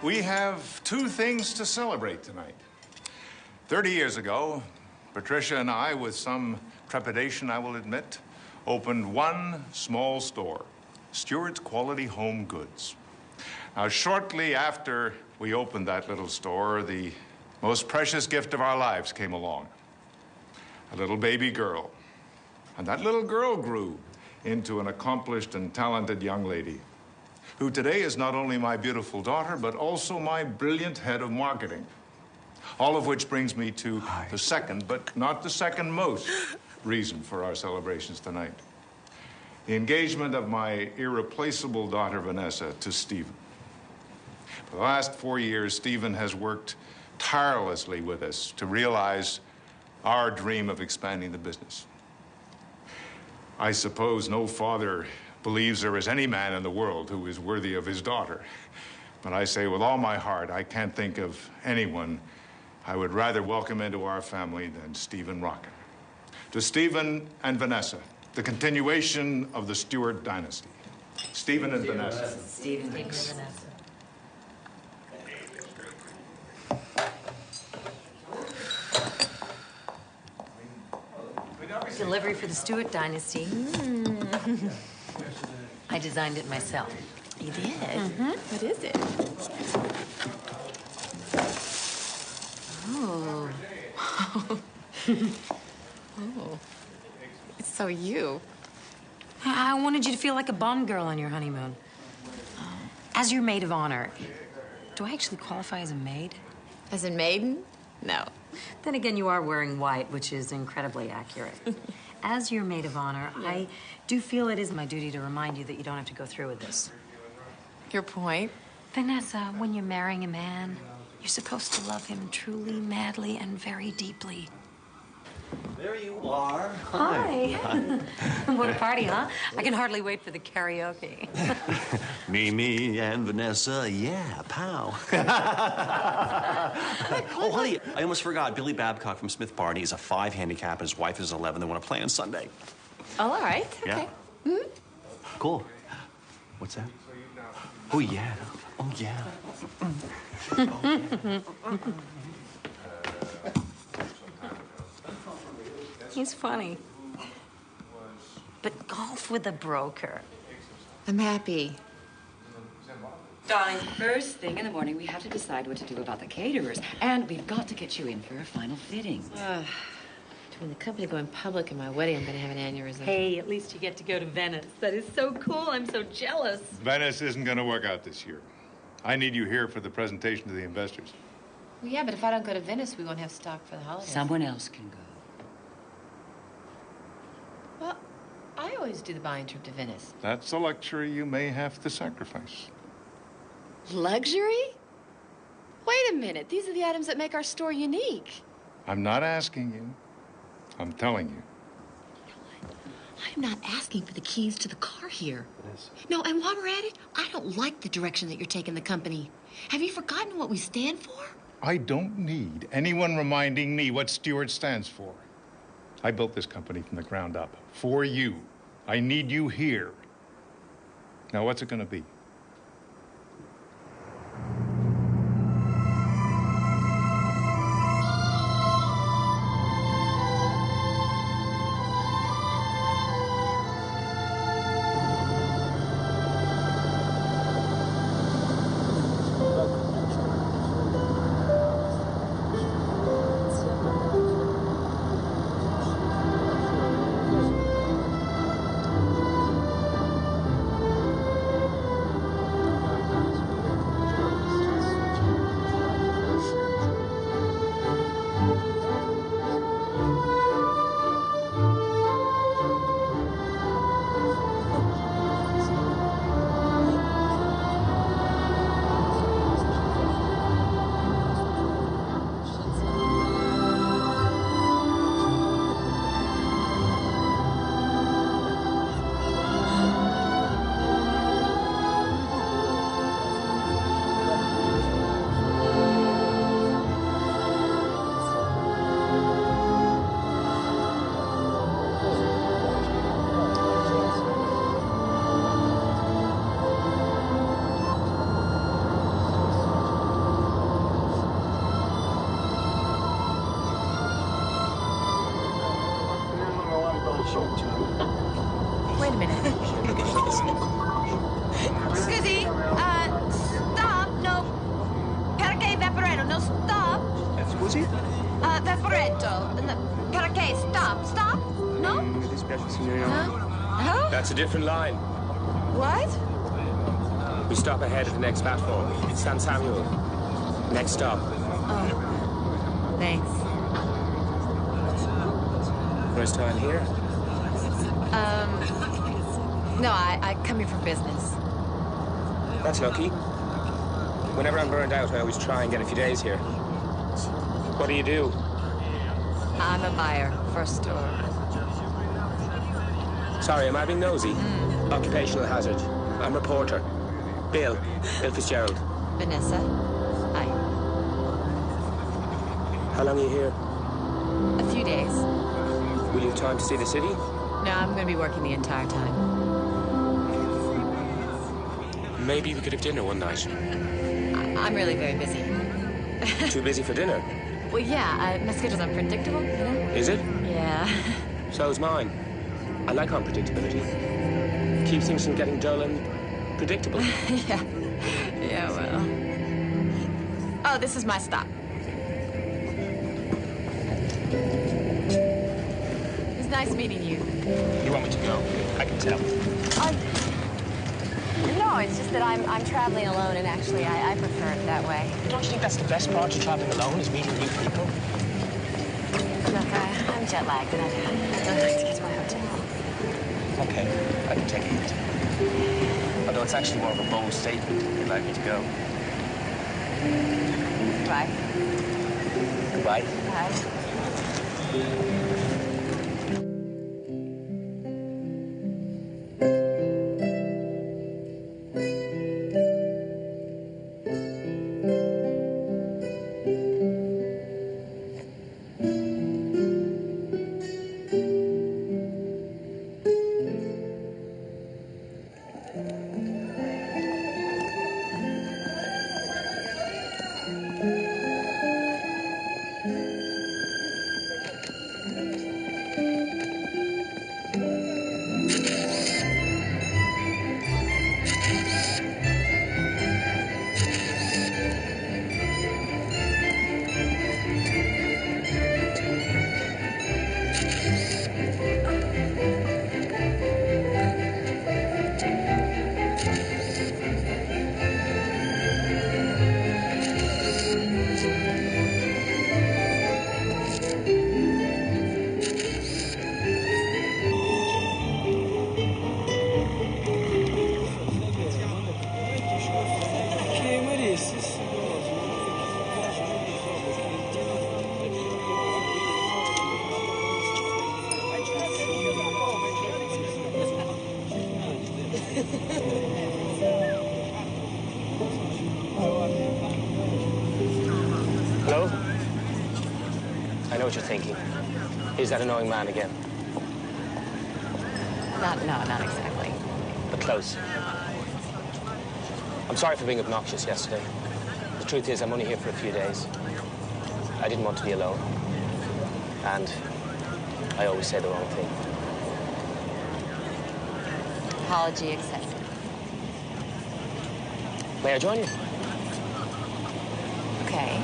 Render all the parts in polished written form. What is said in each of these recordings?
We have two things to celebrate tonight. 30 years ago, Patricia and I, with some trepidation, I will admit, opened one small store, Stewart's Quality Home Goods. Now, shortly after we opened that little store, the most precious gift of our lives came along, a little baby girl. And that little girl grew into an accomplished and talented young lady, who today is not only my beautiful daughter, but also my brilliant head of marketing. All of which brings me to the second, but not the second most, reason for our celebrations tonight. The engagement of my irreplaceable daughter, Vanessa, to Stephen. For the last 4 years, Stephen has worked tirelessly with us to realize our dream of expanding the business. I suppose no father believes there is any man in the world who is worthy of his daughter. But I say with all my heart, I can't think of anyone I would rather welcome into our family than Stephen Rocket. To Stephen and Vanessa, the continuation of the Stewart dynasty. Stephen and Vanessa. Stephen and Vanessa. Delivery for the Stewart dynasty. I designed it myself. You did? Mm-hmm. What is it? Oh. Oh. It's so you. I wanted you to feel like a Bond girl on your honeymoon. As your maid of honor. Do I actually qualify as a maid? As a maiden? No. Then again, you are wearing white, which is incredibly accurate. As your maid of honor, I do feel it is my duty to remind you that you don't have to go through with this. Your point? Vanessa, when you're marrying a man, you're supposed to love him truly, madly, and very deeply. There you are. Hi. What a party, huh? I can hardly wait for the karaoke. Me, and Vanessa, yeah, pow. Oh, honey, I almost forgot. Billy Babcock from Smith Barney is a 5 handicap, and his wife is 11. They want to play on Sunday. Oh, all right. Yeah. Okay. Mm-hmm. Cool. What's that? Oh, yeah. Oh, yeah. He's funny. But golf with a broker. I'm happy. Darling, first thing in the morning, we have to decide what to do about the caterers. And we've got to get you in for a final fitting. Between the company going public and my wedding, I'm going to have an aneurysm. Hey, at least you get to go to Venice. That is so cool. I'm so jealous. Venice isn't going to work out this year. I need you here for the presentation to the investors. Well, yeah, but if I don't go to Venice, we won't have stock for the holidays. Someone else can go. Well, I always do the buying trip to Venice. That's a luxury you may have to sacrifice. Luxury? Wait a minute. These are the items that make our store unique. I'm not asking you. I'm telling you. I'm not asking for the keys to the car here. No, and while we're at it, I don't like the direction that you're taking the company. Have you forgotten what we stand for? I don't need anyone reminding me what Stewart stands for. I built this company from the ground up for you. I need you here. Now, what's it going to be? Wait a minute. Scusi, stop, no. Perché Vaporetto, no, stop. Scusi? Vaporetto, no, perché, stop, no? Mi dispiace, signorina. Huh? That's a different line. What? We stop ahead at the next platform. San Samuel. Next stop. Oh, thanks. First time here? No, I come here for business. That's lucky. Whenever I'm burned out, I always try and get a few days here. What do you do? I'm a buyer for a store. Sorry, am I being nosy? Occupational hazard. I'm reporter. Bill Fitzgerald. Vanessa. Hi. How long are you here? A few days. Will you have time to see the city? No, I'm going to be working the entire time. Maybe we could have dinner one night. I'm really very busy. Too busy for dinner? Well, yeah, my schedule's unpredictable, you know? Is it? Yeah. So's mine. I like unpredictability. Keeps things from getting dull and predictable. Yeah, well. Oh, this is my stop. It's nice meeting you. You want me to go? I can tell. No, it's just that I'm traveling alone, and actually, I prefer it that way. Don't you think that's the best part of traveling alone, is meeting new people? Look, I'm jet lagged, and I'd like to get to my hotel. Okay, I can take it. Although it's actually more of a bold statement if you'd like me to go. Bye. Goodbye. Bye. Hello? I know what you're thinking. Is that annoying man again? Not exactly. But close. I'm sorry for being obnoxious yesterday. The truth is, I'm only here for a few days. I didn't want to be alone. And I always say the wrong thing. Apology accepted. May I join you? Okay.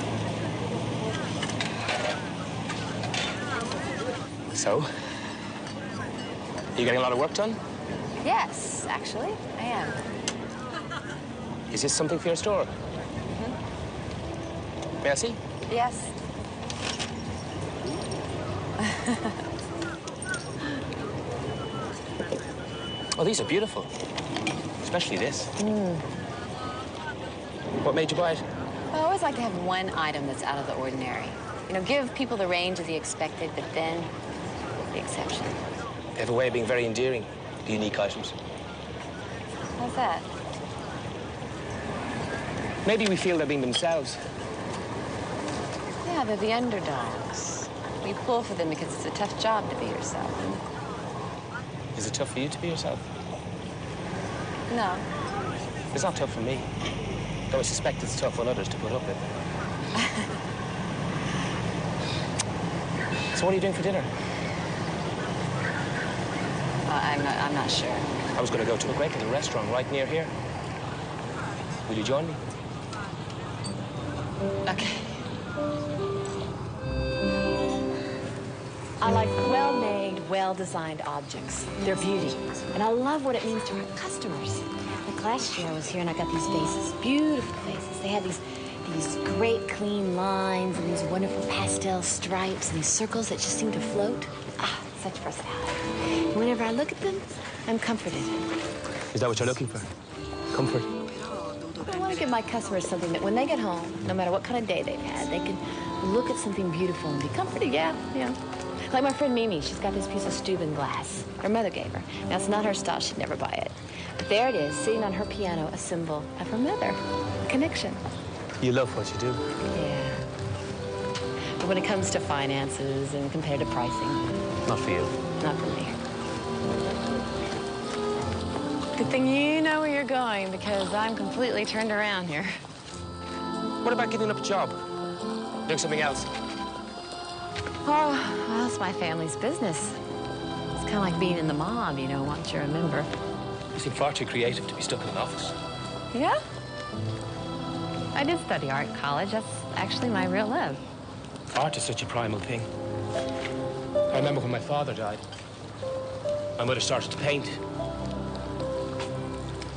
So? You getting a lot of work done? Yes, actually, I am. Is this something for your store? May I see? Yes. Oh, these are beautiful. Especially this. What made you buy it? I always like to have one item that's out of the ordinary. You know, give people the range of the expected, but then the exception. They have a way of being very endearing, the unique items. How's that? Maybe we feel they're being themselves. Yeah, they're the underdogs. We pull for them because it's a tough job to be yourself. Is it tough for you to be yourself? No. It's not tough for me. Though I suspect it's tough on others to put up with. So what are you doing for dinner? I'm not sure. I was going to go to a great little restaurant right near here. Will you join me? Okay. I like well-made, well-designed objects. They're beauty. And I love what it means to our customers. Like last year I was here and I got these vases, beautiful vases. They had these great clean lines and these wonderful pastel stripes and these circles that just seem to float. Ah, such versatility. And whenever I look at them, I'm comforted. Is that what you're looking for? Comfort? I want to give my customers something that when they get home, no matter what kind of day they've had, they can look at something beautiful and be comforted. Yeah. Like my friend Mimi, she's got this piece of Steuben glass. Her mother gave her. Now, it's not her style. She'd never buy it. But there it is, sitting on her piano, a symbol of her mother. Connection. You love what you do. Yeah. But when it comes to finances and competitive pricing, Not for you. not for me. Good thing you know where you're going, because I'm completely turned around here. What about giving up a job? Doing something else? Oh, well, it's my family's business. It's kind of like being in the mob, you know, once you're a member. You seem far too creative to be stuck in an office. Yeah? I did study art in college. That's actually my real love. Art is such a primal thing. I remember when my father died. My mother started to paint.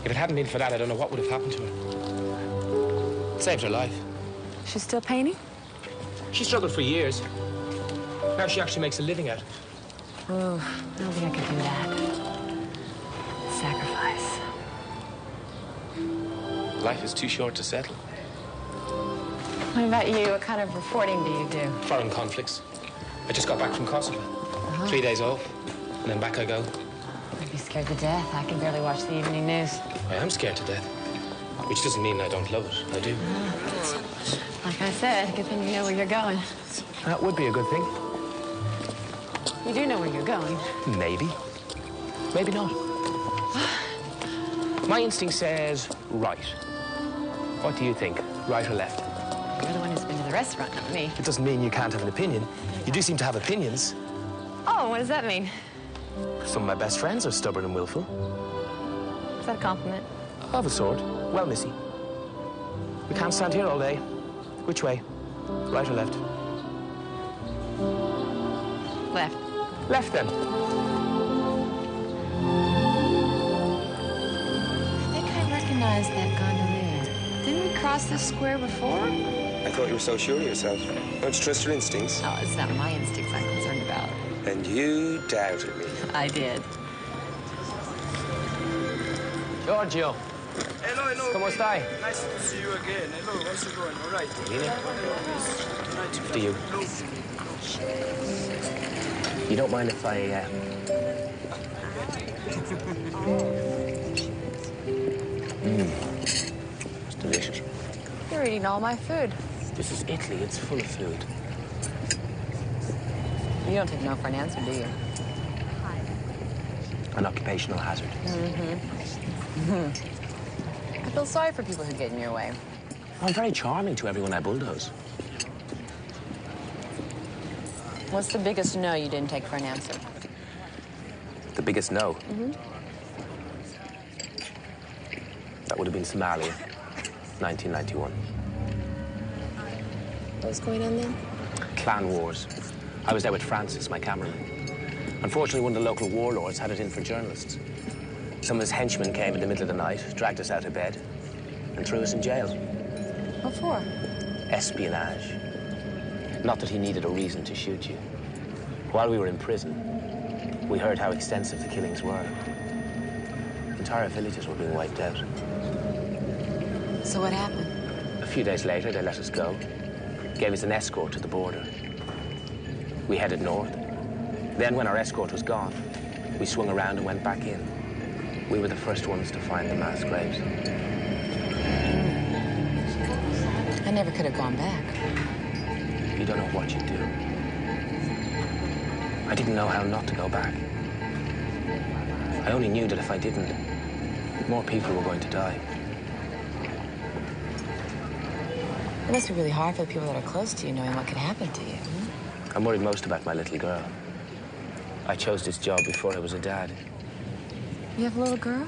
If it hadn't been for that, I don't know what would have happened to her. It saved her life. She's still painting? She struggled for years. Now she actually makes a living at it. Oh, I don't think I could do that. Sacrifice. Life is too short to settle. What about you? What kind of reporting do you do? Foreign conflicts. I just got back from Kosovo. 3 days off, and then back I go. I'd be scared to death. I can barely watch the evening news. I am scared to death. Which doesn't mean I don't love it. I do. Like I said, good thing you know where you're going. That would be a good thing. You do know where you're going. Maybe. Maybe not. My instinct says right. What do you think? Right or left? You're the one who's been to the restaurant, not me. It doesn't mean you can't have an opinion. You do seem to have opinions. Oh, what does that mean? Some of my best friends are stubborn and willful. Is that a compliment? Of a sort. Well, Missy. We can't stand here all day. Which way? Right or left? Left. Left, then. I think I recognize that gondolier. Didn't we cross this square before? I thought you were so sure of yourself. Don't you trust your instincts? Oh, it's not my instincts I'm concerned about. And you doubted me. I did. Giorgio. Hello. Come stai? Nice to see you again. Hello, how's it going? All right. To you. You don't mind if I, eating all my food. This is Italy. It's full of food. You don't take no for an answer, do you? An occupational hazard. I feel sorry for people who get in your way. I'm very charming to everyone I bulldoze. What's the biggest no you didn't take for an answer? The biggest no? That would have been Somalia, 1991. What was going on then? Clan wars. I was there with Francis, my cameraman. Unfortunately, one of the local warlords had it in for journalists. Some of his henchmen came in the middle of the night, dragged us out of bed, and threw us in jail. What for? Espionage. Not that he needed a reason to shoot you. While we were in prison, we heard how extensive the killings were. Entire villages were being wiped out. So what happened? A few days later, they let us go, gave us an escort to the border. We headed north. Then, when our escort was gone, we swung around and went back in. We were the first ones to find the mass graves. I never could have gone back. You don't know what you'd do. I didn't know how not to go back. I only knew that if I didn't, more people were going to die. It must be really hard for the people that are close to you, knowing what could happen to you. I'm worried most about my little girl. I chose this job before I was a dad. You have a little girl?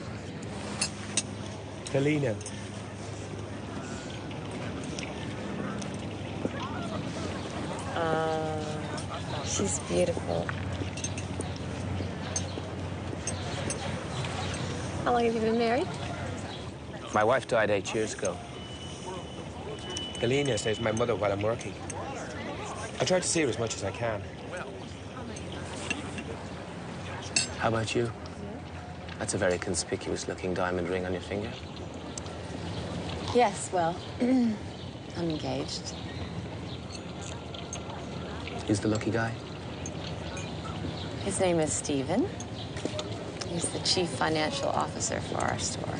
Helena. She's beautiful. How long have you been married? My wife died 8 years ago. Helena stays with my mother while I'm working. I try to see her as much as I can. How about you? That's a very conspicuous-looking diamond ring on your finger. Yes, well, I'm engaged. Who's the lucky guy? His name is Stephen. He's the chief financial officer for our store.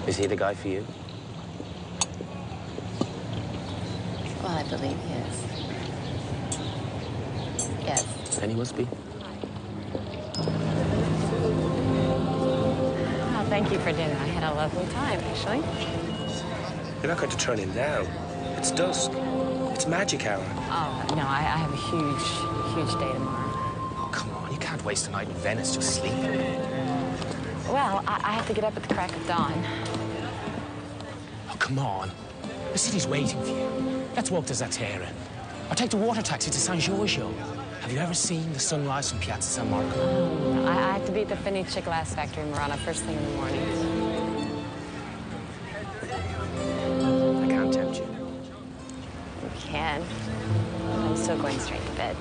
Is he the guy for you? Well, I believe he is. Yes. Then he must be. Well, thank you for dinner. I had a lovely time, actually. You're not going to turn in now. It's dusk. It's magic hour. Oh, no, I have a huge day tomorrow. Oh, come on. You can't waste a night in Venice just sleeping. Well, I have to get up at the crack of dawn. Oh, come on. The city's waiting for you. Let's walk to Zatera. Or take the water taxi to San Giorgio. Have you ever seen the sunrise from Piazza San Marco? I have to be at the Fenice Glass Factory in Murano first thing in the morning. I can't tempt you. You can. I'm still going straight to bed.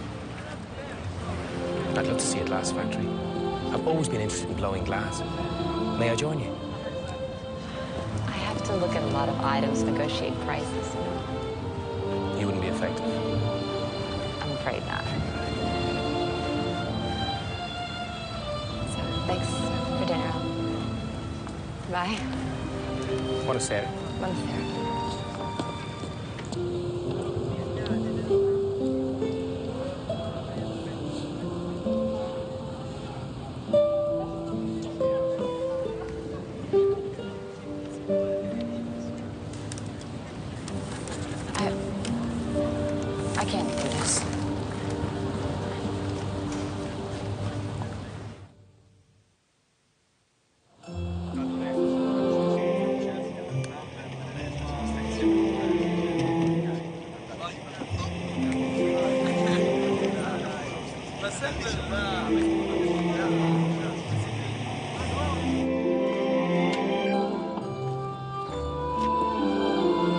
I'd love to see a glass factory. I've always been interested in blowing glass. May I join you? I have to look at a lot of items, negotiate prices. You wouldn't be effective. I'm afraid not. So, thanks for dinner. Bye. Buonasera. Buonasera. I can't do this.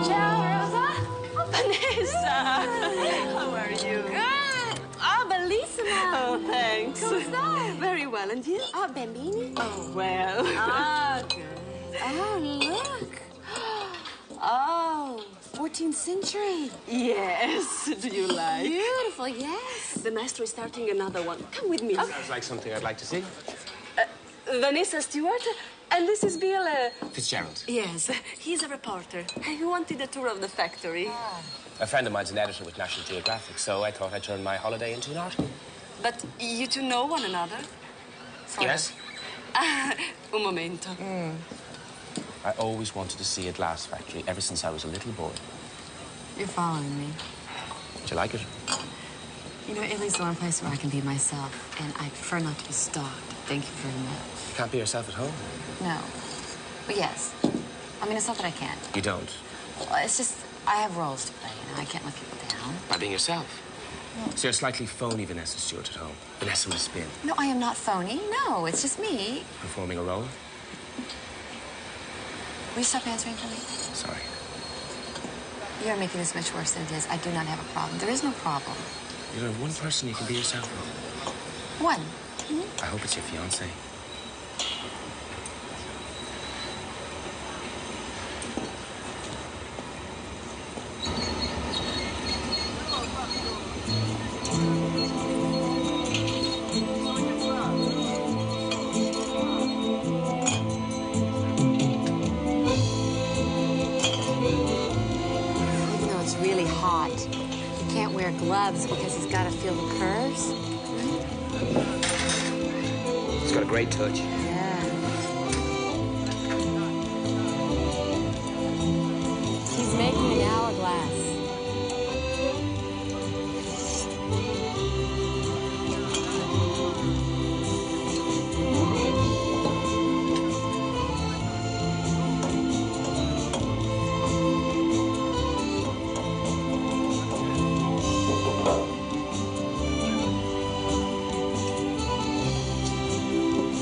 Ciao, Rosa. Oh, Vanessa. How are you? Good. Oh, bellissima. Oh, thanks. Come stai? Very well, and you? Oh, bambini. Oh, well. Oh, good. Oh, look. Oh, 14th century. Yes. Do you like? Beautiful, yes. The maestro is starting another one. Come with me. Sounds like something I'd like to see. Vanessa Stewart, And this is Bill. Fitzgerald. Yes, he's a reporter. He wanted a tour of the factory. A friend of mine's an editor with National Geographic, so I thought I'd turn my holiday into an article. But you two know one another? Yes. Un momento. I always wanted to see a glass factory ever since I was a little boy. You're following me. Do you like it? You know, Italy's the one place where I can be myself, and I prefer not to be stalked. Thank you very much. You can't be yourself at home. No. But yes. I mean, it's not that I can't. You don't? Well, it's just, I have roles to play, you know. I can't let people down. By being yourself. So you're slightly phony Vanessa Stewart at home. Vanessa with a spin. No, I am not phony. No, it's just me. Performing a role? Will you stop answering for me? Sorry. You're making this much worse than it is. I do not have a problem. There is no problem. You're the one person you can be yourself with. One. I hope it's your fiancé. You know, it's really hot. He can't wear gloves because he's got to feel the curves. He's got a great touch. Yeah. He's making an hourglass.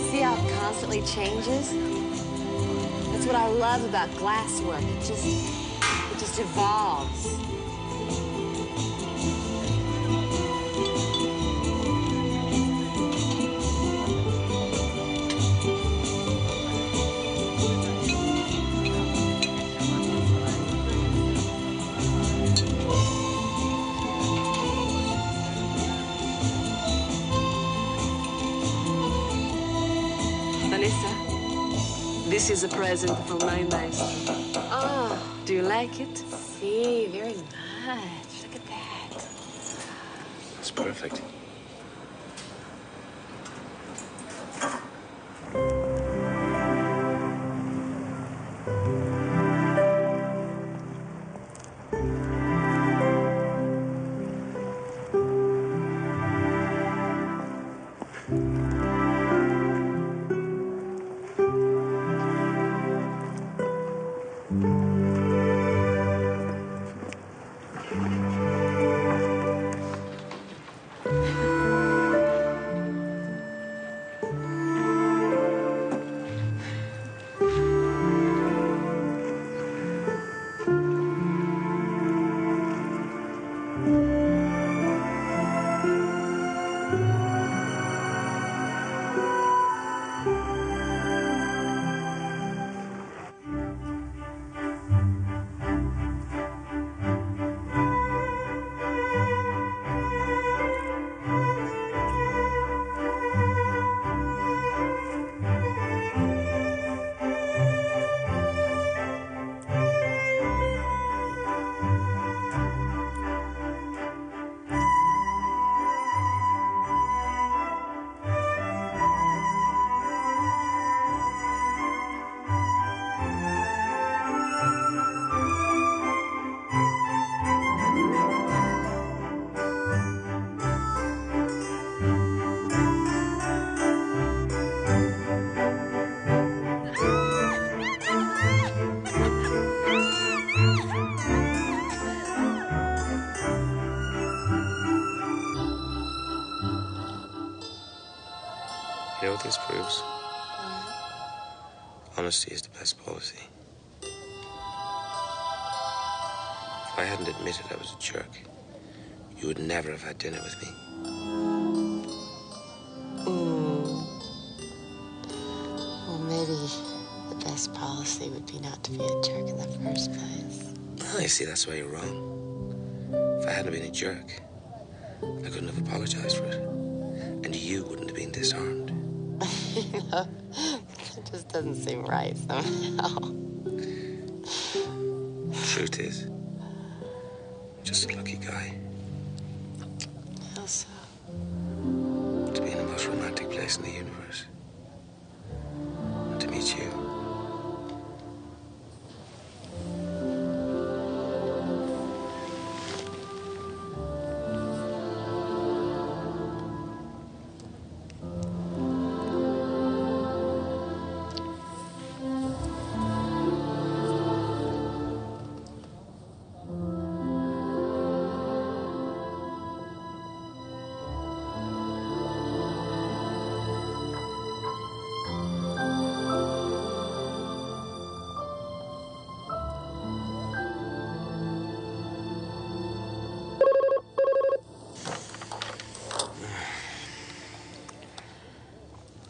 See how it constantly changes? That's what I love about glasswork. It just evolves. Vanessa, this is a present from my maestro. Oh, Do you like it? see, very much. Look at that. It's perfect. You know what this proves? Honesty is the best policy. If I hadn't admitted I was a jerk, you would never have had dinner with me. Well, maybe the best policy would be not to be a jerk in the first place. Oh, you see, that's why you're wrong. If I hadn't been a jerk, I couldn't have apologized for it. And you wouldn't have been disarmed. You know, It just doesn't seem right somehow. Truth is, just a lucky guy. How so? To be in the most romantic place in the universe. And to meet you.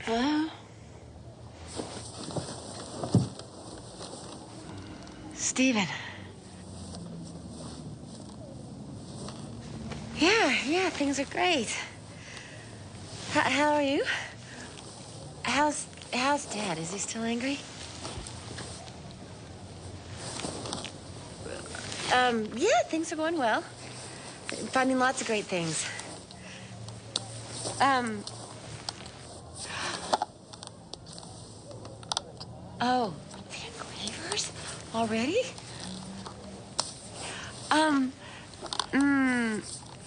Hello? Stephen. Yeah, things are great. How are you? How's Dad? Is he still angry? Yeah, things are going well. I'm finding lots of great things. Oh, the engravers? Already?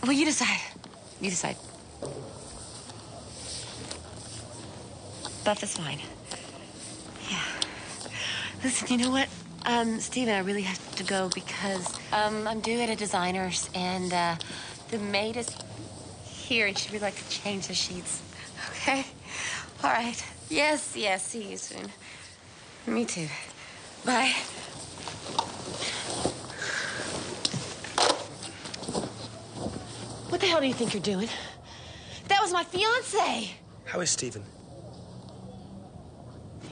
Well, you decide. You decide. Buff is fine. Yeah. Listen, you know what? Stephen, I really have to go because, I'm due at a designer's and, the maid is here and she'd really like to change the sheets. Okay? All right. Yes, see you soon. Me too. Bye. What the hell do you think you're doing? That was my fiancé. How is Stephen?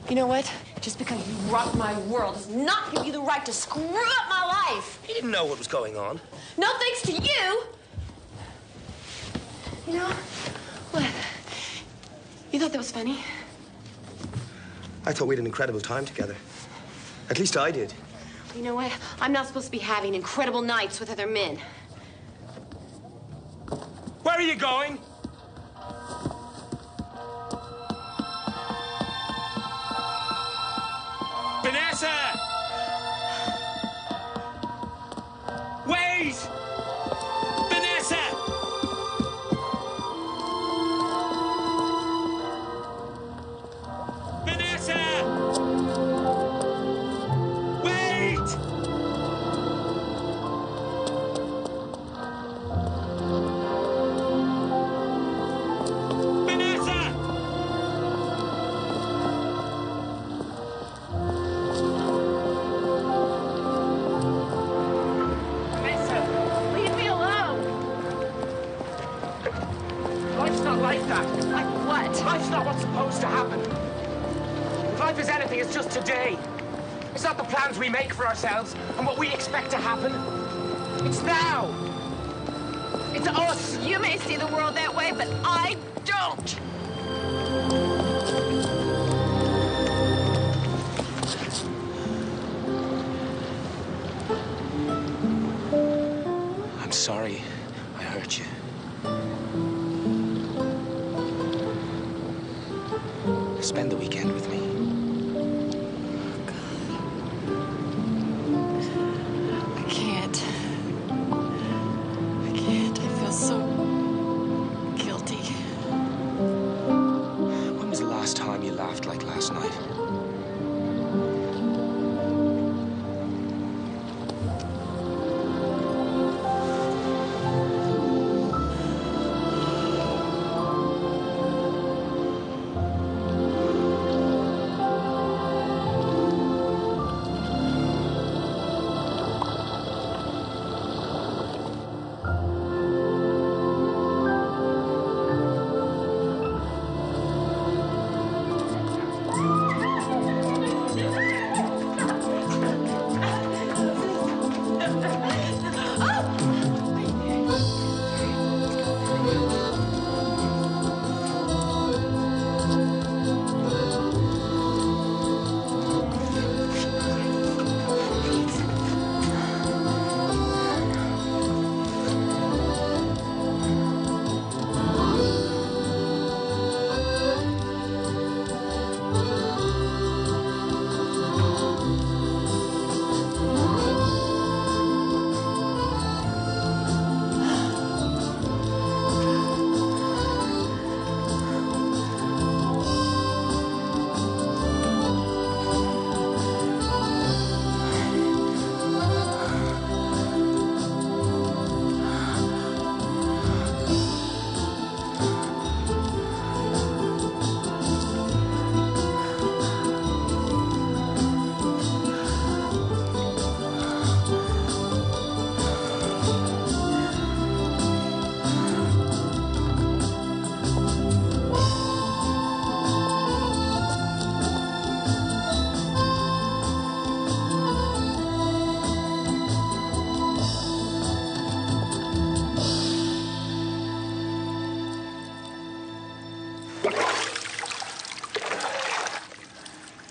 You know what? Just because you rock my world does not give you the right to screw up my life. He didn't know what was going on. No thanks to you. You know, what? You thought that was funny? I thought we had an incredible time together. At least I did. You know what? I'm not supposed to be having incredible nights with other men. Where are you going? Vanessa! Wait! Vanessa! Vanessa! Wait! Vanessa! Leave me alone. Life's not like that. Like what? Life's not what's supposed to happen. If life is anything, it's just today. It's not the plans we make for ourselves and what we expect to happen. It's now. It's us. You may see the world that way, but I don't. I'm sorry I hurt you. Spend the weekend with me. I can't. I feel so guilty. When was the last time you laughed like last night?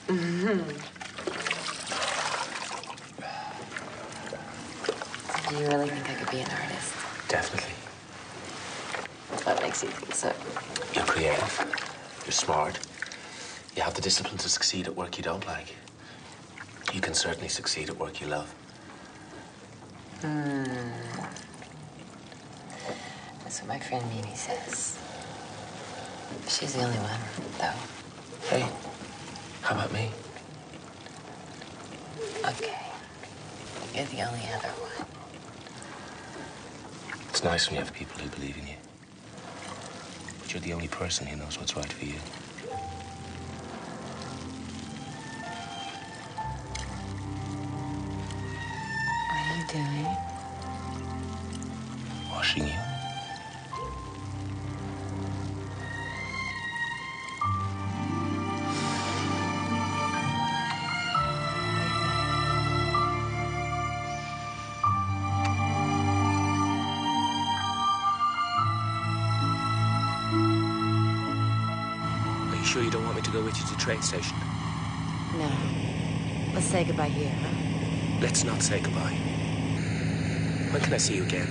Do you really think I could be an artist? Definitely. What makes you think so? You're creative. You're smart. You have the discipline to succeed at work you don't like. You can certainly succeed at work you love. That's what my friend Mimi says. She's the only one, though. Hey, how about me? Okay. You're the only other one. It's nice when you have people who believe in you. But you're the only person who knows what's right for you. What are you doing? Washing you. Are you sure you don't want me to go with you to the train station? No. Let's say goodbye here, huh? Let's not say goodbye. When can I see you again?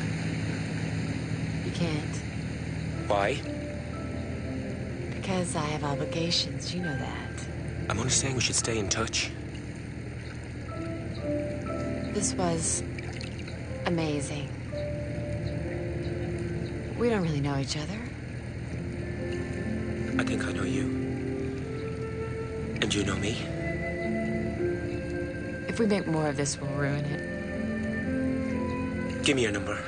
You can't. Why? Because I have obligations. You know that. I'm only saying we should stay in touch. This was amazing. We don't really know each other. I think I know you. And you know me. If we make more of this, we'll ruin it. Give me your number.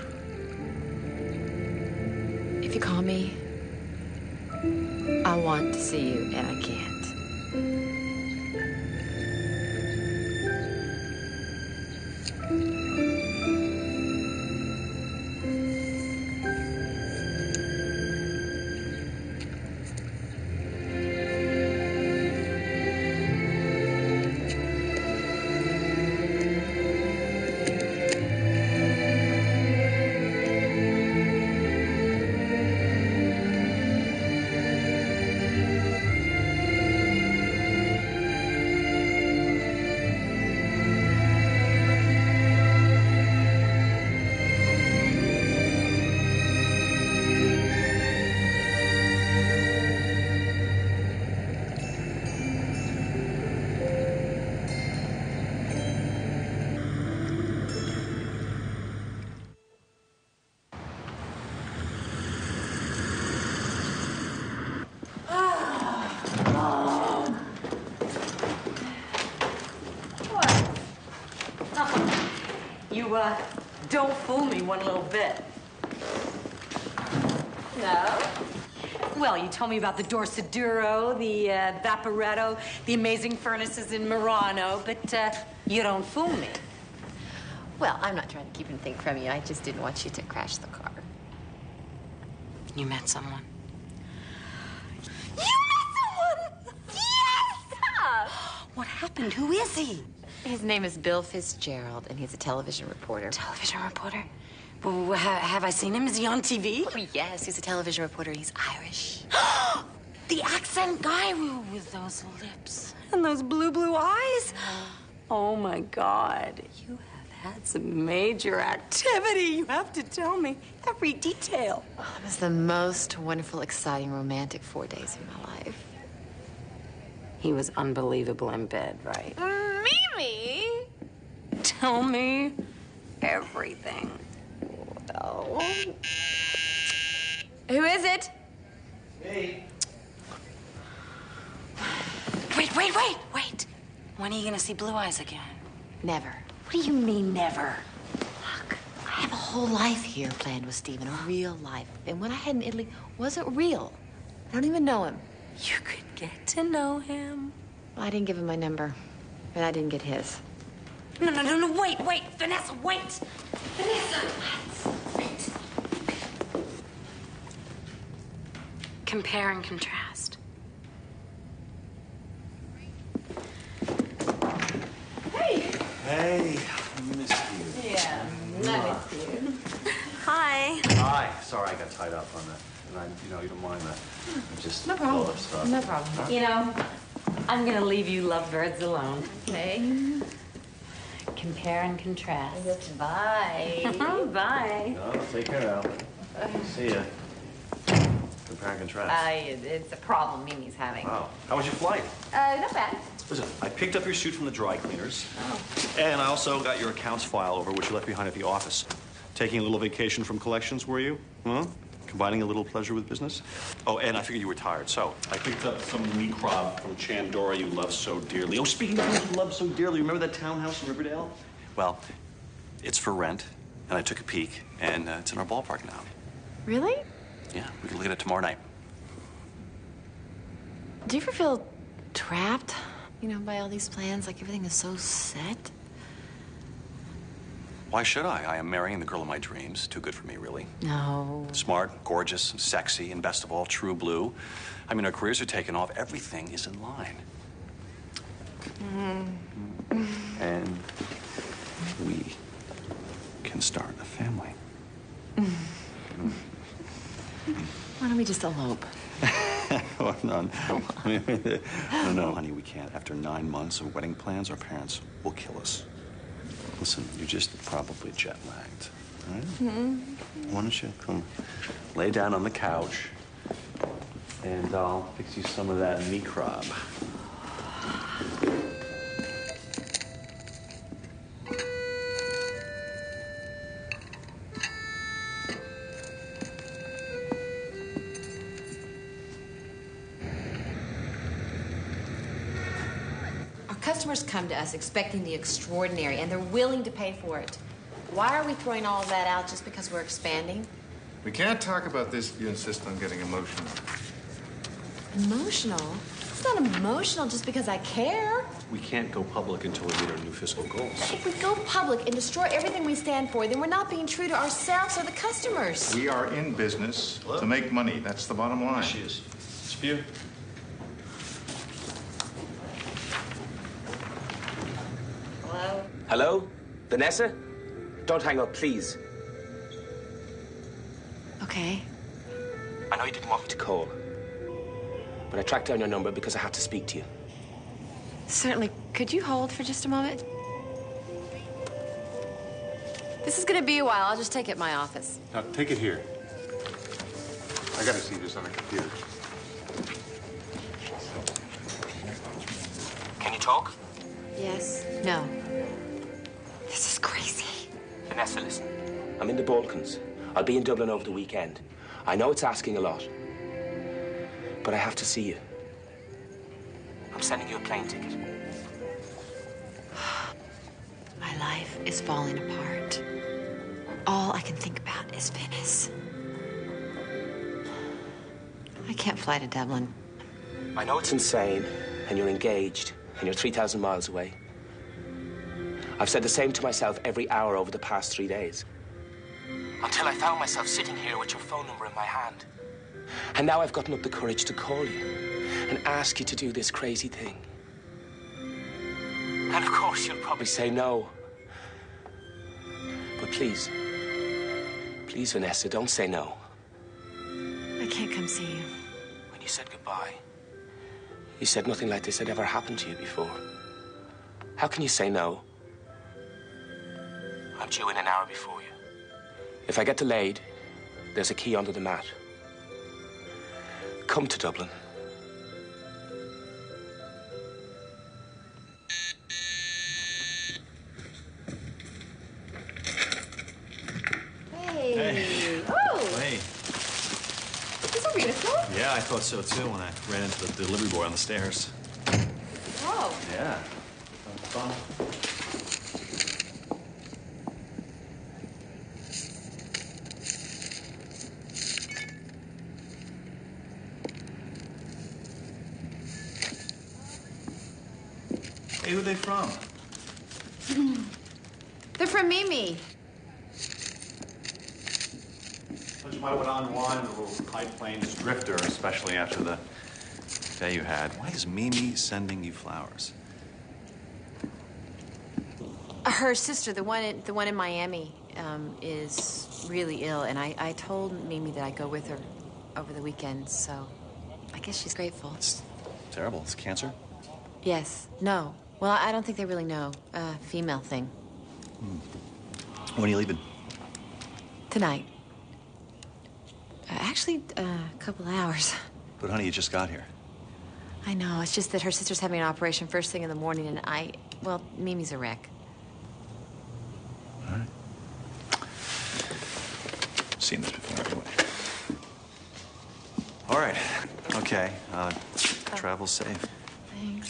If you call me, I want to see you, and I can't. Don't fool me one little bit. No? Well, you told me about the Dorsaduro, the Vaporetto, the amazing furnaces in Murano, but you don't fool me. Well, I'm not trying to keep anything from you. I just didn't want you to crash the car. You met someone. You met someone! Yes! What happened? Who is he? His name is Bill Fitzgerald, and he's a television reporter. Television reporter? Well, have I seen him? Is he on TV? Oh, yes, he's a television reporter. He's Irish. The accent guy with those lips and those blue eyes? Oh, my God. You have had some major activity. You have to tell me every detail. Oh, it was the most wonderful, exciting, romantic 4 days of my life. He was unbelievable in bed, right? Mimi! Tell me everything. Well... Who is it? Hey. Wait. When are you gonna see Blue Eyes again? Never. What do you mean, never? Look, I have a whole life here planned with Stephen, a real life. And what I had in Italy wasn't real. I don't even know him. You could get to know him. Well, I didn't give him my number, and I didn't get his. No, wait. Vanessa, wait. Vanessa, wait. Compare and contrast. Hey! Hey, I missed you. Yeah, I missed you. Hi. Hi. Sorry I got tied up on that. And you don't mind that. I just No problem. full of stuff. No problem. You know, I'm gonna leave you lovebirds alone. Okay. Compare and contrast. Bye. Bye. No, take care, Al. See ya. Compare and contrast. It's a problem Mimi's having. Wow. How was your flight? Not bad. Listen, I picked up your suit from the dry cleaners. Oh. And I also got your accounts file over, which you left behind at the office. Taking a little vacation from collections, were you? Huh? Combining a little pleasure with business? Oh, and I figured you were tired, so I picked up some meat crab from Chandora you love so dearly. Oh, speaking of things you love so dearly, remember that townhouse in Riverdale? Well, it's for rent, and I took a peek, and it's in our ballpark now. Really? Yeah, we can look at it tomorrow night. Do you ever feel trapped, by all these plans? Like everything is so set? Why should I? I am marrying the girl of my dreams. Too good for me, really. No. Smart, gorgeous, sexy, and best of all, true blue. I mean, our careers are taking off. Everything is in line. And we can start a family. Why don't we just elope? Oh, no. No, honey, we can't. After 9 months of wedding plans, our parents will kill us. Listen, you're just probably jet-lagged, all right? Why don't you come lay down on the couch, and I'll fix you some of that meat crab. Customers come to us expecting the extraordinary, and they're willing to pay for it. Why are we throwing all of that out just because we're expanding? We can't talk about this if you insist on getting emotional. Emotional? It's not emotional just because I care. We can't go public until we meet our new fiscal goals. If we go public and destroy everything we stand for, then we're not being true to ourselves or the customers. We are in business to make money. That's the bottom line. She is. Spew. Hello? Hello? Vanessa? Don't hang up, please. Okay. I know you didn't want me to call, but I tracked down your number because I had to speak to you. Certainly. Could you hold for just a moment? This is going to be a while. I'll just take it in my office. Now, take it here. I gotta see this on a computer. Can you talk? Yes. No. This is crazy. Vanessa, listen. I'm in the Balkans. I'll be in Dublin over the weekend. I know it's asking a lot, but I have to see you. I'm sending you a plane ticket. My life is falling apart. All I can think about is Venice. I can't fly to Dublin. I know it's insane, and you're engaged, and you're 3,000 miles away. I've said the same to myself every hour over the past 3 days. Until I found myself sitting here with your phone number in my hand. And now I've gotten up the courage to call you and ask you to do this crazy thing. And of course, you'll probably say no. But please, please, Vanessa, don't say no. I can't come see you. When you said goodbye, you said nothing like this had ever happened to you before. How can you say no? I'm due in an hour before you. If I get delayed, there's a key under the mat. Come to Dublin. Hey. Oh. Hey. This is so beautiful. Yeah, I thought so too when I ran into the delivery boy on the stairs. Oh. Yeah. Fun. Hey, who are they from? They're from Mimi. You might want to unwind a little high plains drifter, especially after the day you had. Why is Mimi sending you flowers? Her sister, the one in Miami, is really ill, and I told Mimi that I'd go with her over the weekend, so I guess she's grateful. It's terrible. It's cancer? Yes. No. Well, I don't think they really know. Female thing. When are you leaving? Tonight. Actually, a couple hours. But honey, you just got here. I know. It's just that her sister's having an operation first thing in the morning, and well, Mimi's a wreck. All right. Seen this before, anyway. All right. Okay. Travel safe. Thanks.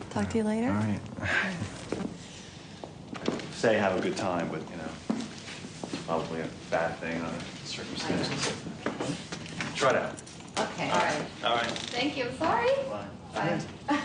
Talk to you later. All right. Say have a good time, but, you know, probably a bad thing under the circumstances. Try it out. Okay. All right. All right. Thank you. Sorry. Bye. Bye.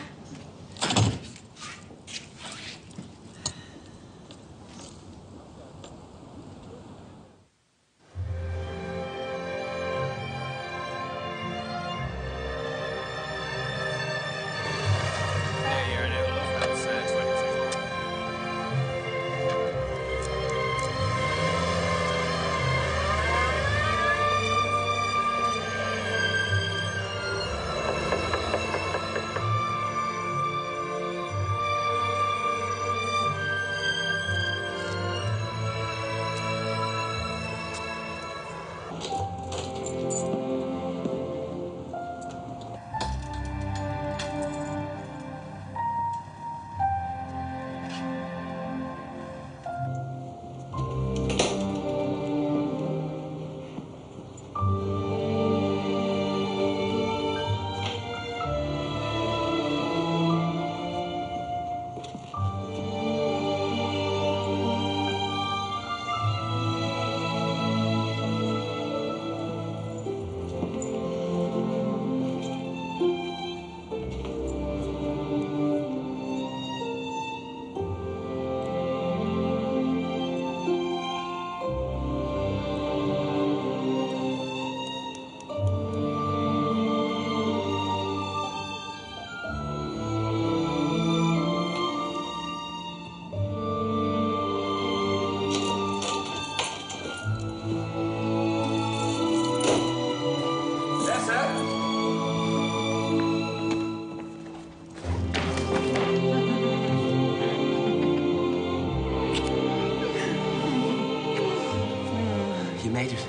Made it.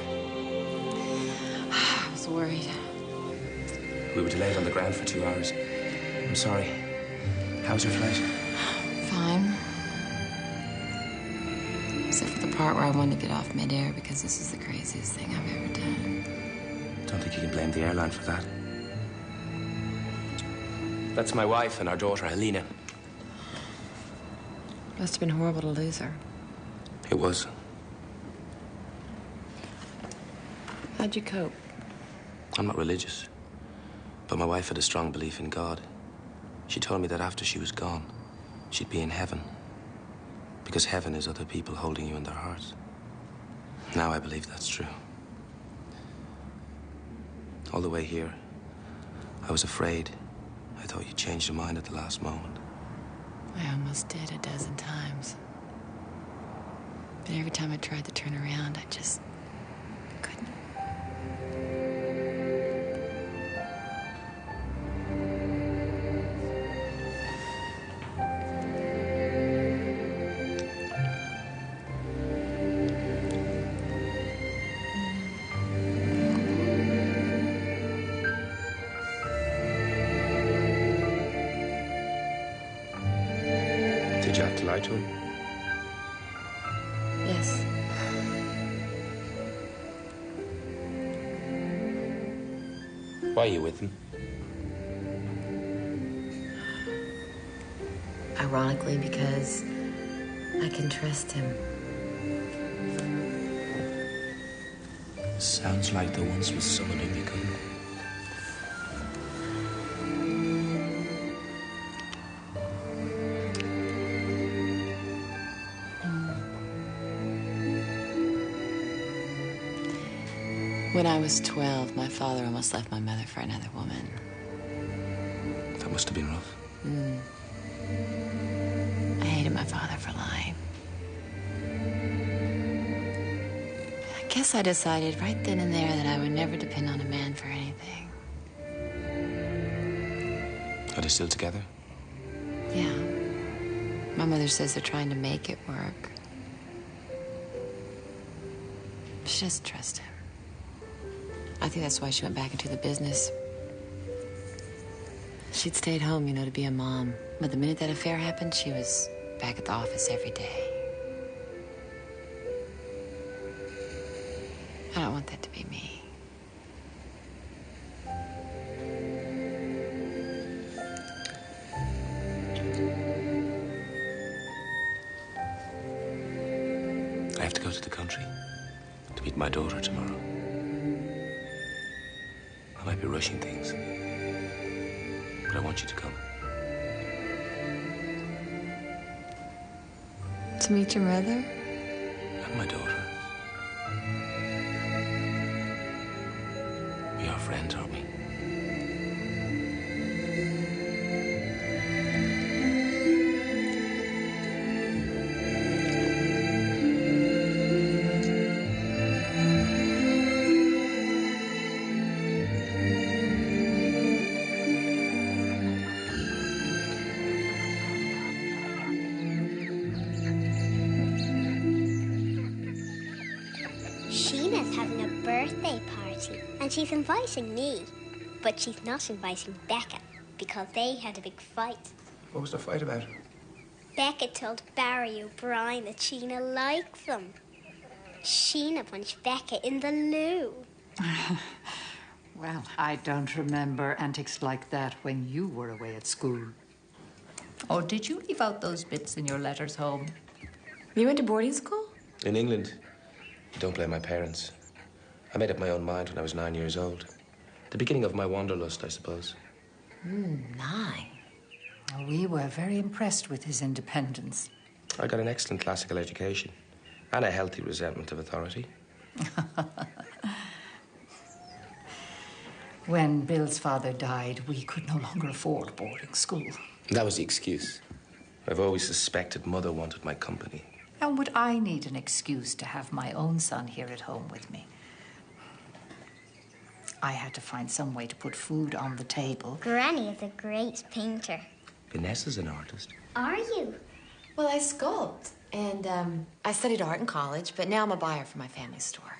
I was worried. We were delayed on the ground for 2 hours. I'm sorry. How was your flight? Fine. Except for the part where I wanted to get off midair because this is the craziest thing I've ever done. Don't think you can blame the airline for that. That's my wife and our daughter, Helena. Must have been horrible to lose her. It was. How'd you cope? I'm not religious, but my wife had a strong belief in God. She told me that after she was gone, she'd be in heaven. Because heaven is other people holding you in their hearts. Now I believe that's true. All the way here, I was afraid. I thought you'd change your mind at the last moment. I almost did a dozen times. But every time I tried to turn around, I just couldn't. Did you have to lie to him? Yes. Why are you with him? Ironically, because I can trust him. Sounds like there once was someone whom you couldn't. When I was 12, my father almost left my mother for another woman. That must have been rough. I hated my father for lying. I guess I decided right then and there that I would never depend on a man for anything. Are they still together? My mother says they're trying to make it work. She doesn't trust him. I think that's why she went back into the business. She'd stayed home, you know, to be a mom. But the minute that affair happened, she was back at the office every day. I don't want that to be me. I have to go to the country to meet my daughter tomorrow. I might be rushing things, but I want you to come. To meet your mother? And my daughter. We are friends, aren't we? Sheena's having a birthday party, and she's inviting me. But she's not inviting Becca, because they had a big fight. What was the fight about? Becca told Barry O'Brien that Sheena likes him. Sheena punched Becca in the loo. Well, I don't remember antics like that when you were away at school. Oh, did you leave out those bits in your letters home? You went to boarding school? In England. Don't blame my parents. I made up my own mind when I was 9 years old. The beginning of my wanderlust, I suppose. 9. We were very impressed with his independence. I got an excellent classical education and a healthy resentment of authority. When Bill's father died, we could no longer afford boarding school. That was the excuse. I've always suspected Mother wanted my company. And would I need an excuse to have my own son here at home with me? I had to find some way to put food on the table. Granny is a great painter. Vanessa's an artist. Are you? Well, I sculpt. And I studied art in college, but now I'm a buyer for my family store.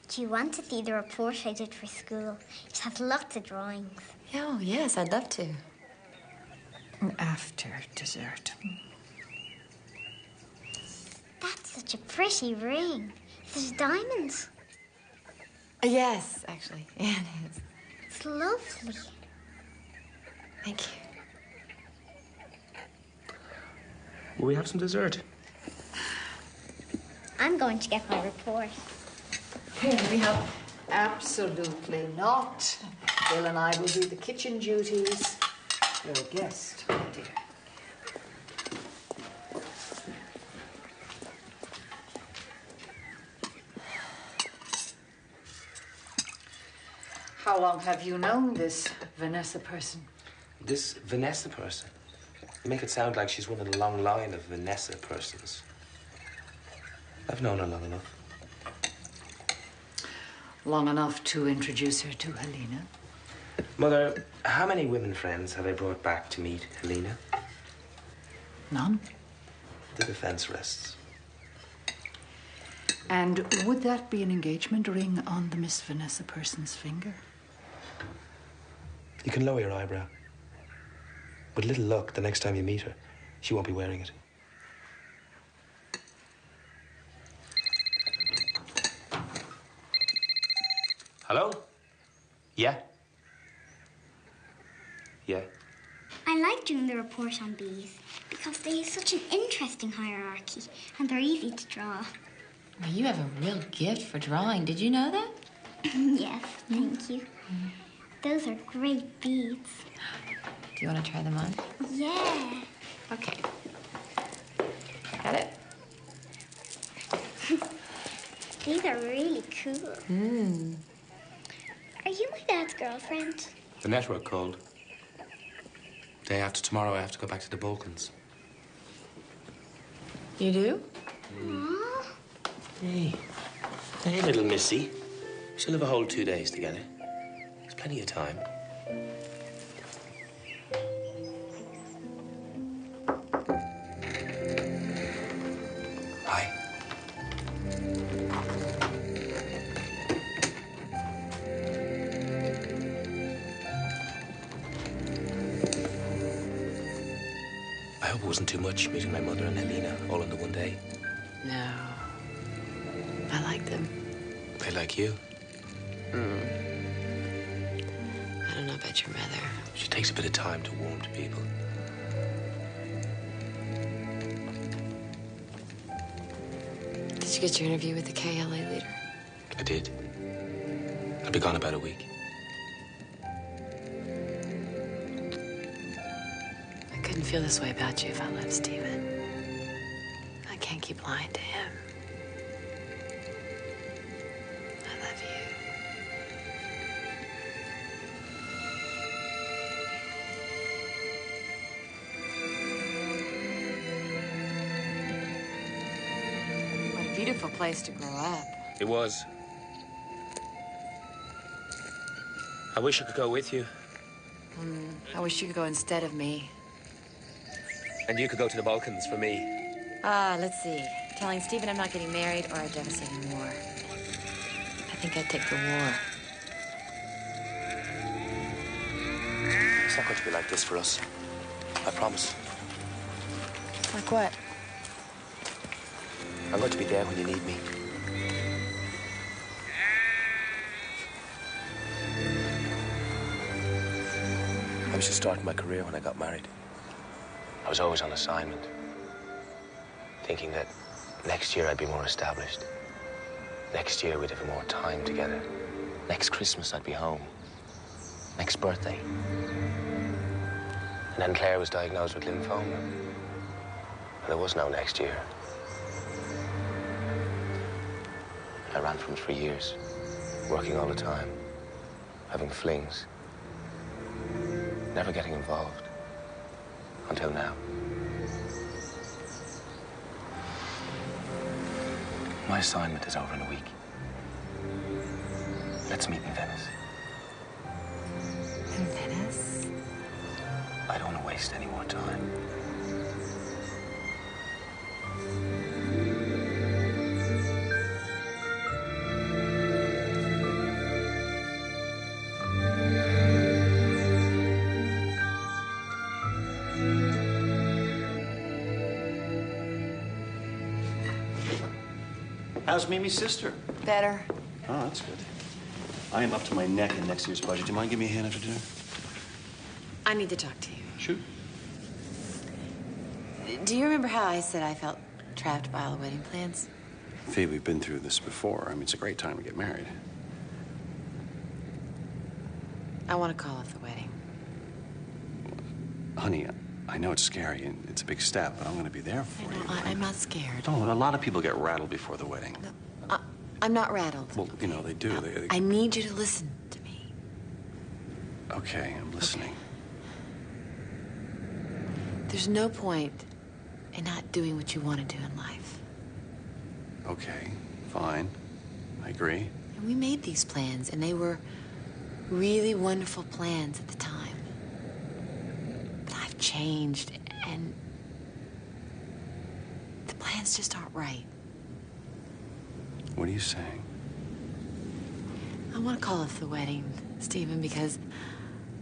Do you want to see the report I did for school? It has lots of drawings. Oh, yes, I'd love to. After dessert. That's such a pretty ring. There's diamonds. Yes, actually. Yeah, it is. It's lovely. Thank you. Will we have some dessert? I'm going to get my report. Here we have absolutely not. Bill and I will do the kitchen duties. You're a guest, my dear. How long have you known this Vanessa person? This Vanessa person? You make it sound like she's one of the long line of Vanessa persons. I've known her long enough. Long enough to introduce her to Helena? Mother, how many women friends have I brought back to meet Helena? None. The defense rests. And would that be an engagement ring on the Miss Vanessa person's finger? You can lower your eyebrow. With little luck, the next time you meet her, she won't be wearing it. Hello? Yeah? Yeah? I like doing the report on bees because they have such an interesting hierarchy and they're easy to draw. Well, you have a real gift for drawing. Did you know that? Yes, thank you. Those are great beads. Do you want to try them on? Yeah. Okay. Got it? These are really cool. Are you my dad's girlfriend? The network called. Day after tomorrow, I have to go back to the Balkans. You do? Aww. Hey. Hey, little missy. She'll have a whole 2 days together. There's plenty of time. I hope it wasn't too much meeting my mother and Helena all in the one day. No. I like them. They like you. I don't know about your mother. She takes a bit of time to warm to people. Did you get your interview with the KLA leader? I did. I'll be gone about a week. I couldn't feel this way about you if I left Stephen. I can't keep lying to him. I love you. What a beautiful place to grow up. It was. I wish I could go with you. I wish you could go instead of me. And you could go to the Balkans for me. Let's see. Telling Stephen I'm not getting married or a devastating war. I think I'd take the war. It's not going to be like this for us. I promise. Like what? I'm going to be there when you need me. I was just starting my career when I got married. I was always on assignment, thinking that next year I'd be more established. Next year we'd have more time together. Next Christmas I'd be home. Next birthday. And then Claire was diagnosed with lymphoma. And there was no next year. I ran from it for years, working all the time, having flings, never getting involved. Until now. My assignment is over in a week. Let's meet in Venice. In Venice? I don't want to waste any more time. How's Mimi's sister? Better. Oh, that's good. I am up to my neck in next year's budget. Do you mind giving me a hand after dinner? I need to talk to you. Shoot. Do you remember how I said I felt trapped by all the wedding plans? Fee, we've been through this before. I mean, it's a great time to get married. I want to call off the wedding. Honey, I know it's scary and it's a big step, but I'm going to be there for you. I'm not scared. No, a lot of people get rattled before the wedding. I'm not rattled. Well, you know, they do. I need you to listen to me. Okay, I'm listening. There's no point in not doing what you want to do in life. Okay, fine. I agree. And we made these plans, and they were really wonderful plans at the time. But I've changed, and the plans just aren't right. What are you saying? I want to call off the wedding, Stephen, because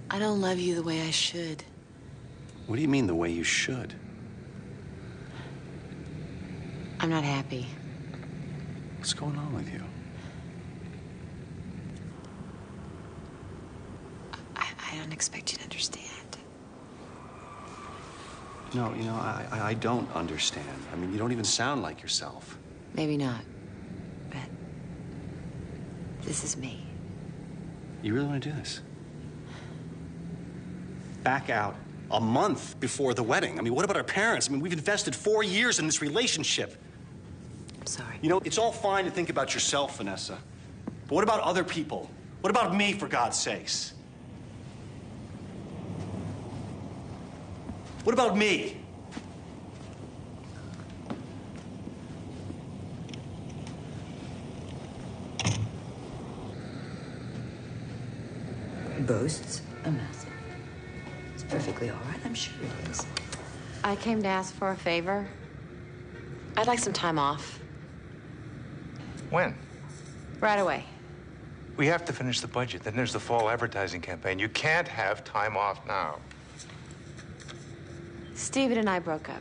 I don't love you the way I should. What do you mean the way you should? I'm not happy. What's going on with you? I don't expect you to understand. No, you know, I don't understand. I mean, you don't even sound like yourself. Maybe not, but this is me. You really want to do this? Back out a month before the wedding. I mean, what about our parents? I mean, we've invested 4 years in this relationship. I'm sorry. You know, it's all fine to think about yourself, Vanessa. But what about other people? What about me, for God's sakes? What about me? Boasts a method. It's perfectly all right, I'm sure it is. I came to ask for a favor. I'd like some time off. When? Right away. We have to finish the budget. Then there's the fall advertising campaign. You can't have time off now. Stephen and I broke up.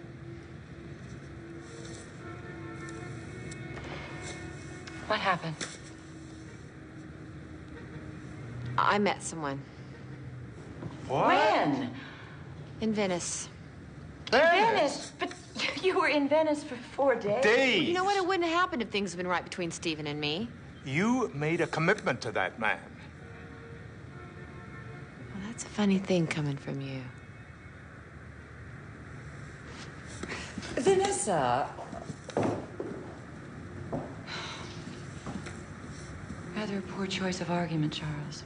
What happened? I met someone. When? In Venice. Venice? But you were in Venice for 4 days. Well, you know what? It wouldn't have happened if things had been right between Stephen and me. You made a commitment to that man. Well, that's a funny thing coming from you. Vanessa. Rather a poor choice of argument, Charles.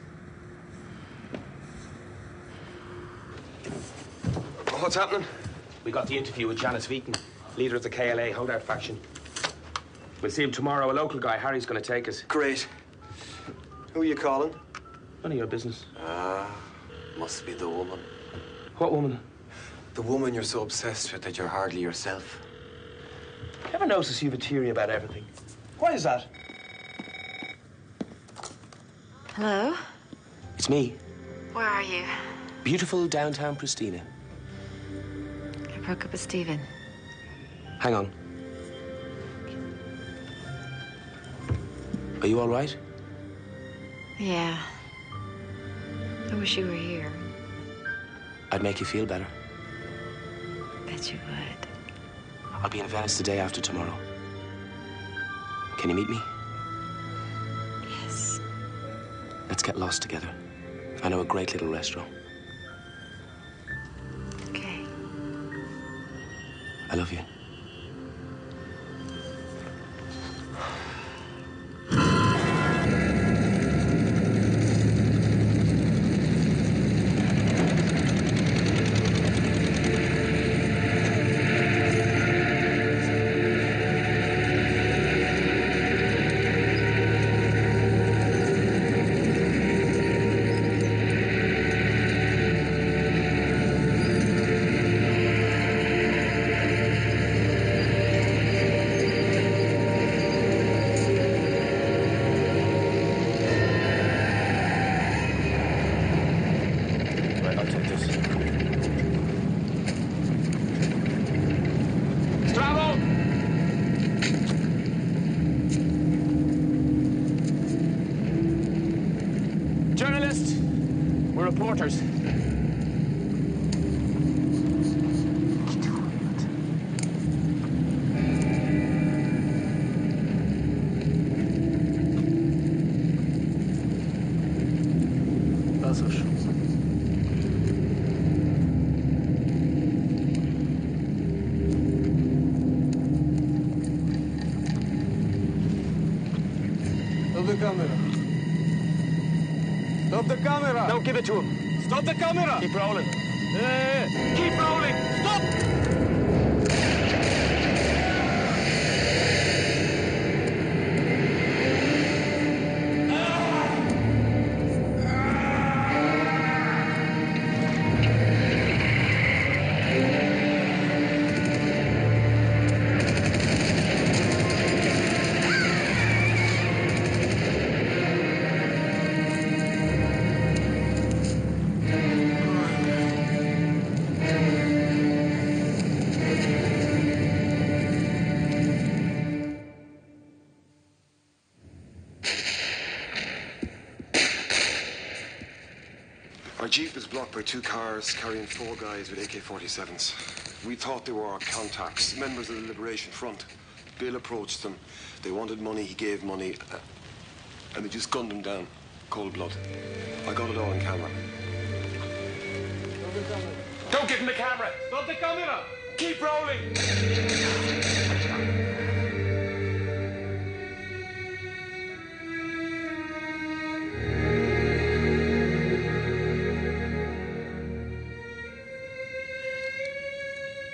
What's happening? We got the interview with Janice Veaton, leader of the KLA holdout faction. We'll see him tomorrow. A local guy, Harry's going to take us. Great. Who are you calling? None of your business. Must be the woman. What woman? The woman you're so obsessed with that you're hardly yourself. Ever notice you've a theory about everything? Why is that? Hello? It's me. Where are you? Beautiful downtown Pristina. I broke up with Stephen. Hang on. Are you all right? Yeah. I wish you were here. I'd make you feel better. Bet you would. I'll be in Venice the day after tomorrow. Can you meet me? Yes. Let's get lost together. I know a great little restaurant. Okay. I love you. Journalists, we're reporters. Stop the camera. Stop the camera. Don't give it to him. Stop the camera. Keep rolling. Keep rolling. Stop. Our jeep was blocked by 2 cars carrying 4 guys with AK-47s. We thought they were our contacts, members of the Liberation Front. Bill approached them. They wanted money, he gave money, and they just gunned them down. Cold blood. I got it all on camera. Don't give him the camera. Stop the camera. Keep rolling.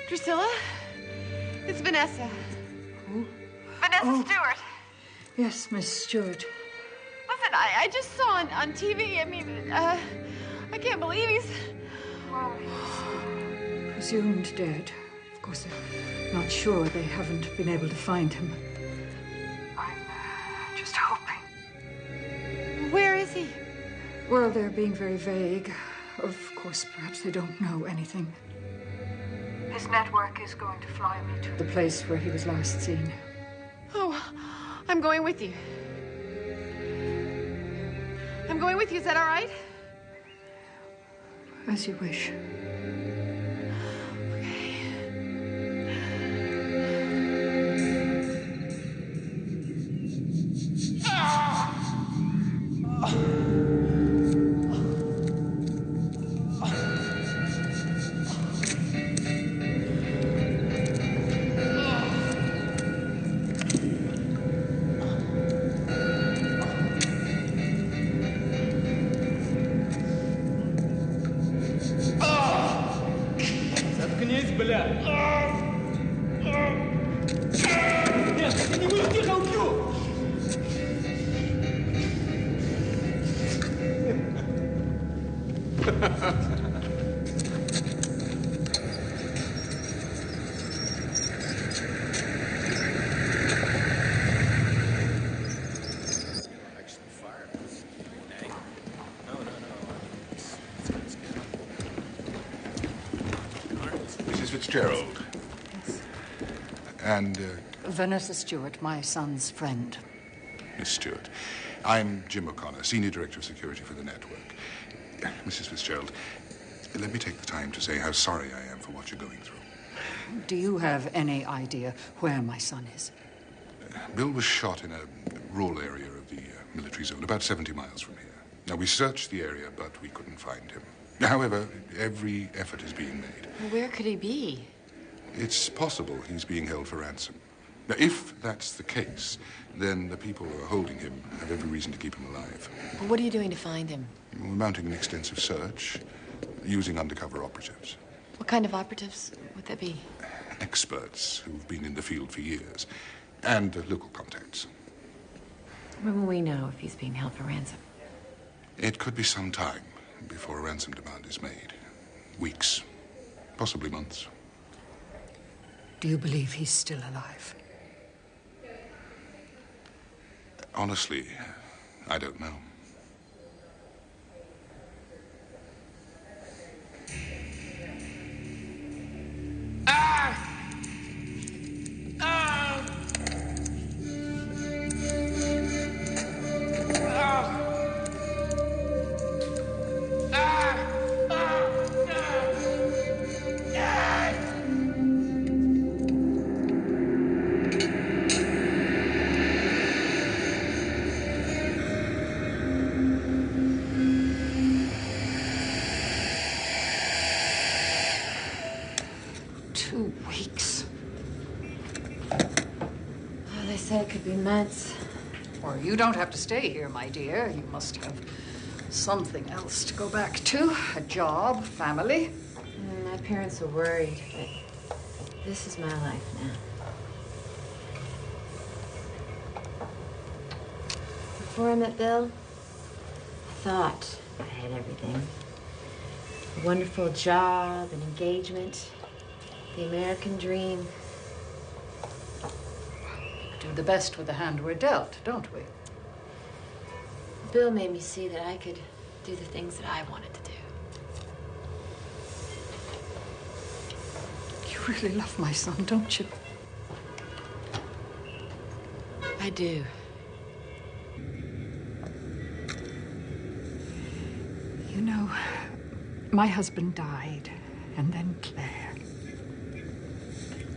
Drusilla? It's Vanessa. Who? Vanessa Stewart. Yes, Miss Stewart. Listen, I just saw on TV, I mean, I can't believe he's... Well, he's presumed dead. Of course, they're not sure. They haven't been able to find him. I'm just hoping. Where is he? Well, they're being very vague. Of course, perhaps they don't know anything. This network is going to fly me to the place where he was last seen. Oh, I'm going with you. I'm going with you. Is that all right? As you wish. Заткнись, бля! Нет, ты не будешь, тихо, убью! Mrs. Fitzgerald. And, Vanessa Stewart, my son's friend. Miss Stewart. I'm Jim O'Connor, Senior Director of Security for the network. Mrs. Fitzgerald, let me take the time to say how sorry I am for what you're going through. Do you have any idea where my son is? Bill was shot in a rural area of the military zone, about 70 miles from here. Now, we searched the area, but we couldn't find him. However, every effort is being made. Where could he be? It's possible he's being held for ransom. Now, if that's the case, then the people who are holding him have every reason to keep him alive. What are you doing to find him? We're mounting an extensive search, using undercover operators. What kind of operatives would that be? Experts who've been in the field for years, and local contacts. When will we know if he's being held for ransom? It could be some time before a ransom demand is made. Weeks, possibly months. Do you believe he's still alive? Honestly, I don't know. They said it could be months. Well, you don't have to stay here, my dear. You must have something else to go back to. A job, family. My parents are worried, but this is my life now. Before I met Bill, I thought I had everything. A wonderful job, an engagement, the American dream. Do the best with the hand we're dealt, don't we? Bill made me see that I could do the things that I wanted to do. You really love my son, don't you? I do. You know, my husband died, and then Claire.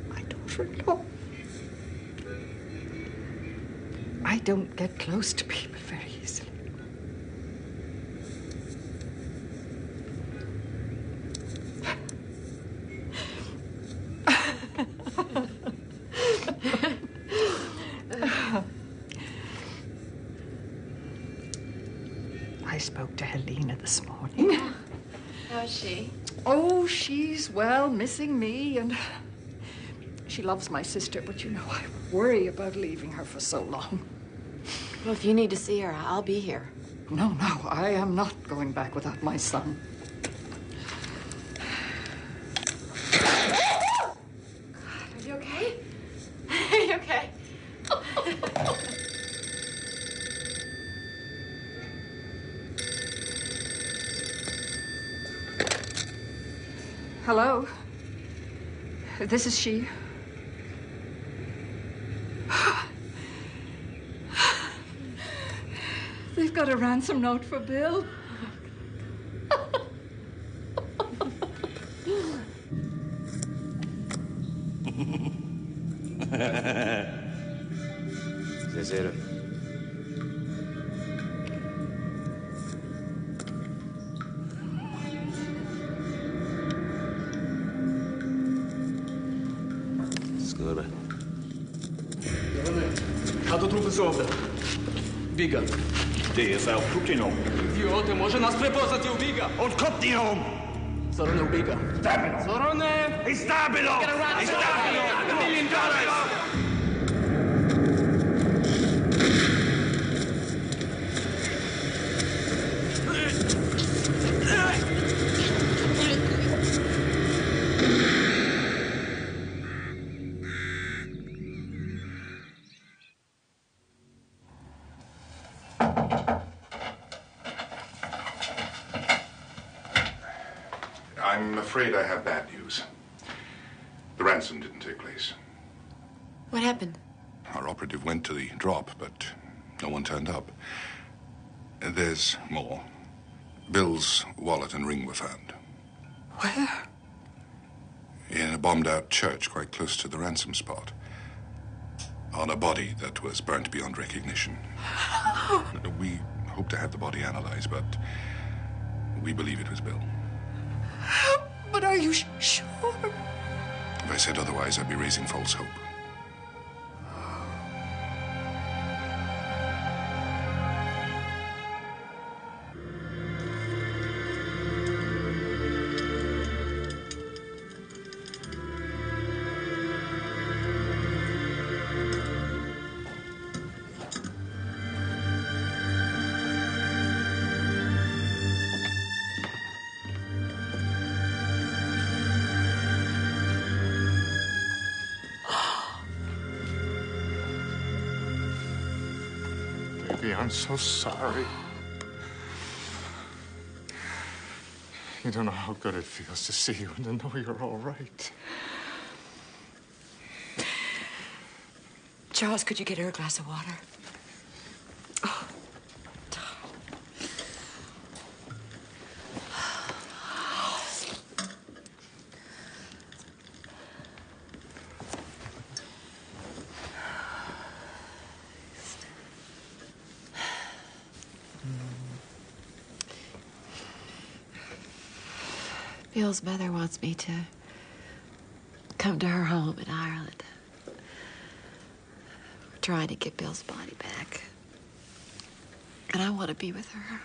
My daughter-in-law. I don't get close to people very easily. I spoke to Helena this morning. How's she? Oh, she's, well, missing me, and she loves my sister, but you know, I worry about leaving her for so long. Well, if you need to see her, I'll be here. No, I am not going back without my son. Are you okay? Are you okay? Hello? This is she. They've got a ransom note for Bill. Zero. Skoro. Тато трупи зовда. Бига. Det är Putin. Idiote, може нас припозати у Бига. Und kommt nie um! Сороне у Бига. Stabilo! Сороне! Hey, Stabilo! Hey, Stabilo! $1 million! I'm afraid I have bad news. The ransom didn't take place. What happened? Our operative went to the drop, but no one turned up. There's more. Bill's wallet and ring were found. Where? In a bombed-out church quite close to the ransom spot. On a body that was burnt beyond recognition. We hope to have the body analyzed, but we believe it was Bill. But are you sure? If I said otherwise, I'd be raising false hope. Baby, I'm so sorry. You don't know how good it feels to see you and to know you're all right. Charles, could you get her a glass of water? Oh. Bill's mother wants me to come to her home in Ireland. We're trying to get Bill's body back. And I want to be with her.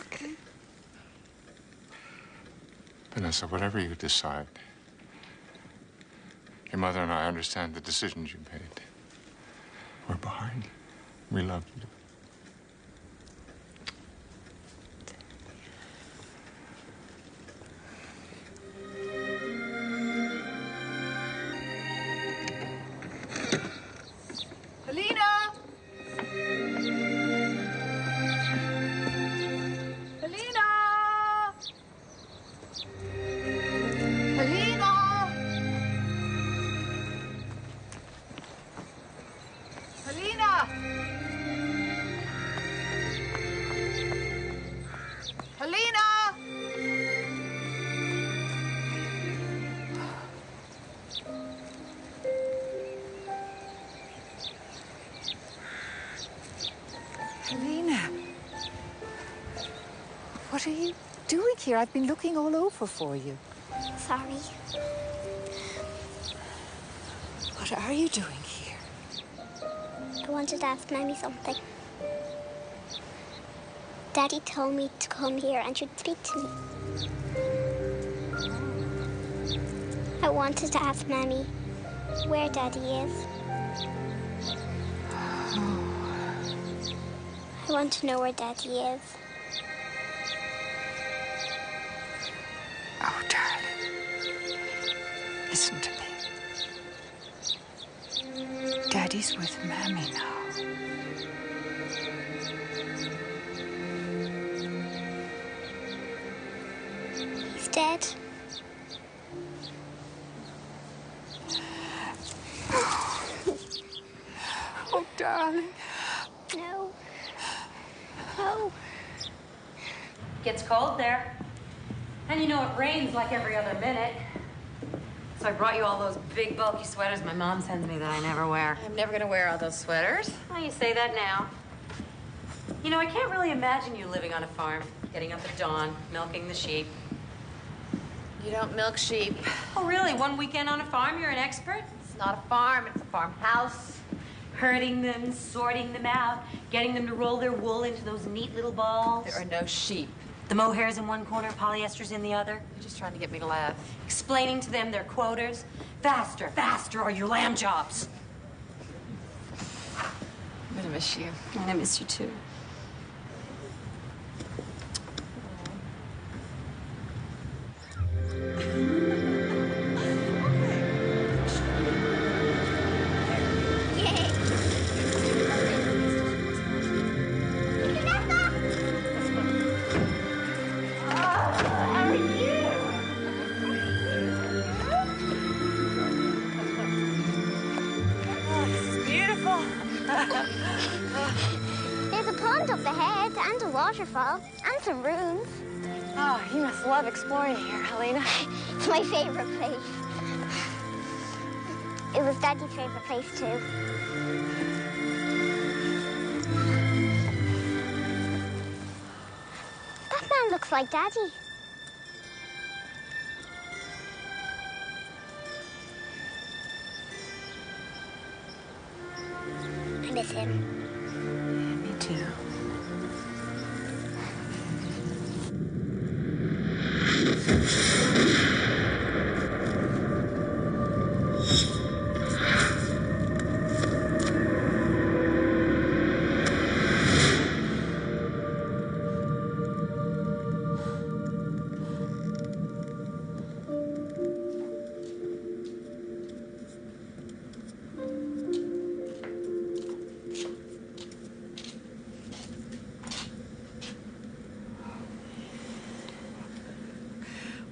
Okay? Vanessa, whatever you decide, your mother and I understand the decisions you made. We're behind you. We love you. What are you doing here? I've been looking all over for you. Sorry. What are you doing here? I wanted to ask Mammy something. Daddy told me to come here and she'd speak to me. I wanted to ask Mammy where Daddy is. I want to know where Daddy is. Oh, darling. Listen to me. Daddy's with Mammy now. He's dead. darling. No. No. Gets cold there. And you know it rains like every other minute. So I brought you all those big, bulky sweaters my mom sends me that I never wear. I'm never gonna wear all those sweaters. Well, you say that now. You know, I can't really imagine you living on a farm, getting up at dawn, milking the sheep. You don't milk sheep. Oh, really? One weekend on a farm, you're an expert? It's not a farm, it's a farmhouse. Herding them, sorting them out, getting them to roll their wool into those neat little balls. There are no sheep. The mohair's in one corner, polyester's in the other. You're just trying to get me to laugh. Explaining to them their quotas. Faster, faster, or your lamb jobs. I'm gonna miss you. And I miss you too. There's a pond up ahead and a waterfall and some ruins. Oh, you must love exploring here, Helena. It's my favorite place. It was Daddy's favorite place too. That man looks like Daddy. I miss him. Me too.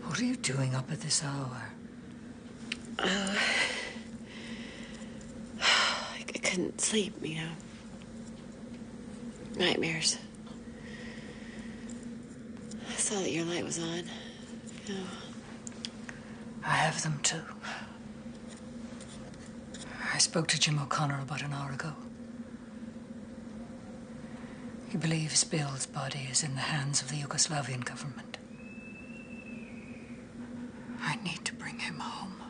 What are you doing up at this hour? I couldn't sleep, you know. Nightmares. I saw that your light was on. You know. I have them too. I spoke to Jim O'Connor about an hour ago. He believes Bill's body is in the hands of the Yugoslavian government. I need to bring him home.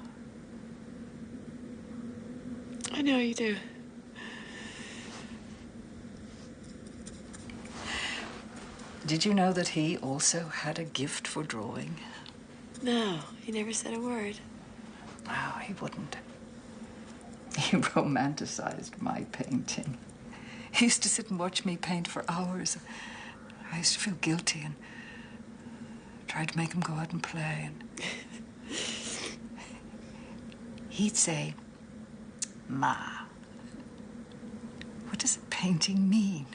I know you do. Did you know that he also had a gift for drawing? No, he never said a word. No, he wouldn't. He romanticized my painting. He used to sit and watch me paint for hours. I used to feel guilty and tried to make him go out and play. And he'd say, "Ma, what does a painting mean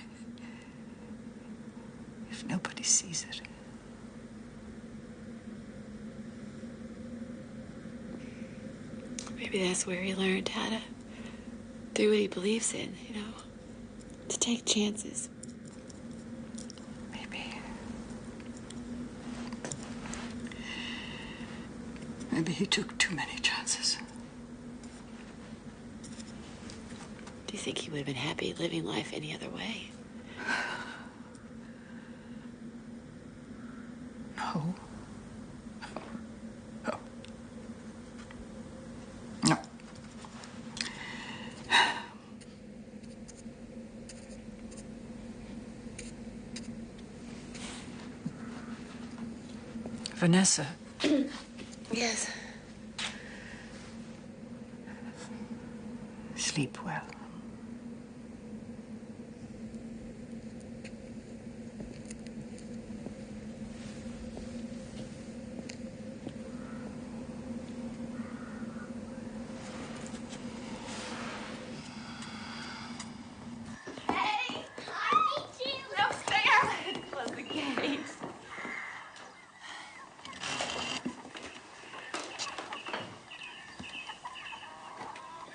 if nobody sees it?" Maybe that's where he learned how to do what he believes in, you know? To take chances. Maybe he took too many chances. Do you think he would have been happy living life any other way? No. No. No. Vanessa. Yes. Sleep well.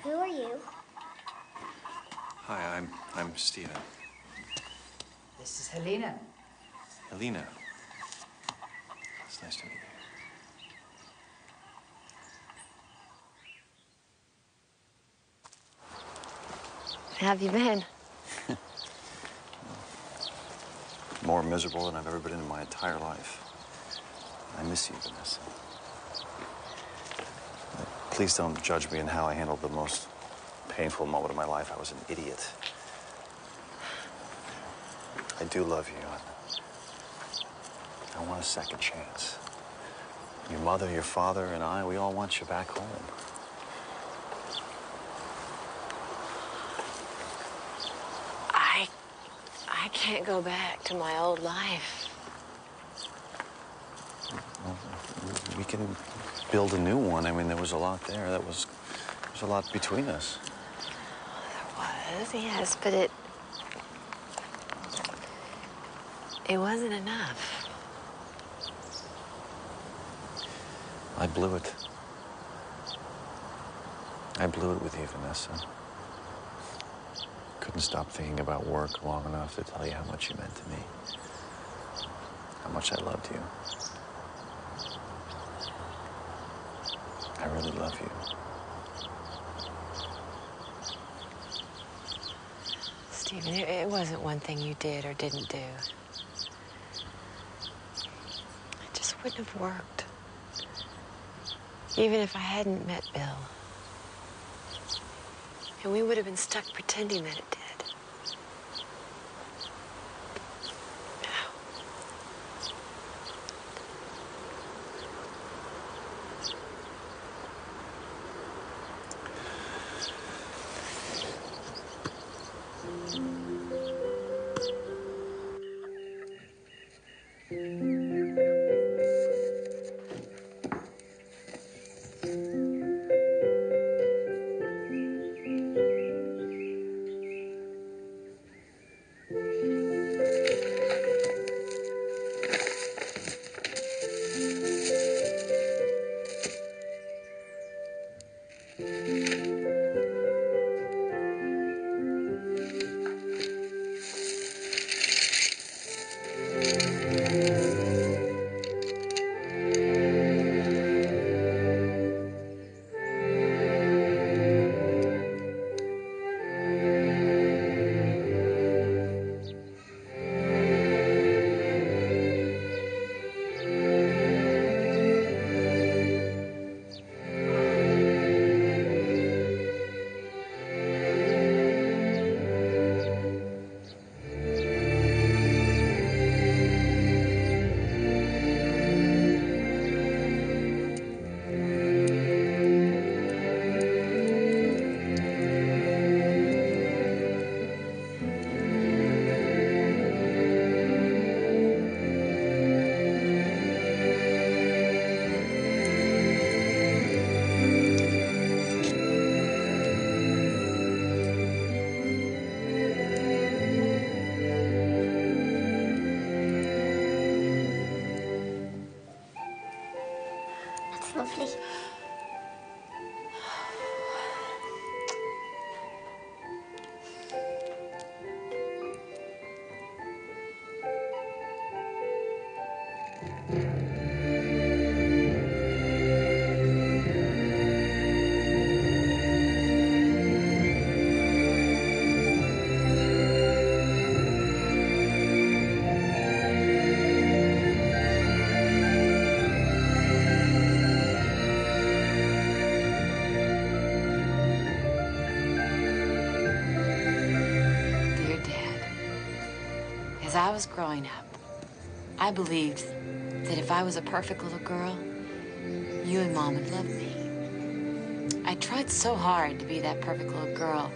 Who are you? Hi, I'm Stephen. This is Helena. Helena. It's nice to meet you. How have you been? More miserable than I've ever been in my entire life. I miss you, Vanessa. Please don't judge me in how I handled the most painful moment of my life. I was an idiot. I do love you. I want a second chance. Your mother, your father, and I, we all want you back home. I can't go back to my old life. Well, we can build a new one. I mean, there was a lot there. There was a lot between us. There was, yes, but it wasn't enough. I blew it. I blew it with you, Vanessa. Couldn't stop thinking about work long enough to tell you how much you meant to me. How much I loved you. I really love you. Stephen, it wasn't one thing you did or didn't do. It just wouldn't have worked. Even if I hadn't met Bill. And we would have been stuck pretending that it did. Lovely. As I was growing up, I believed that if I was a perfect little girl, you and Mom would love me. I tried so hard to be that perfect little girl,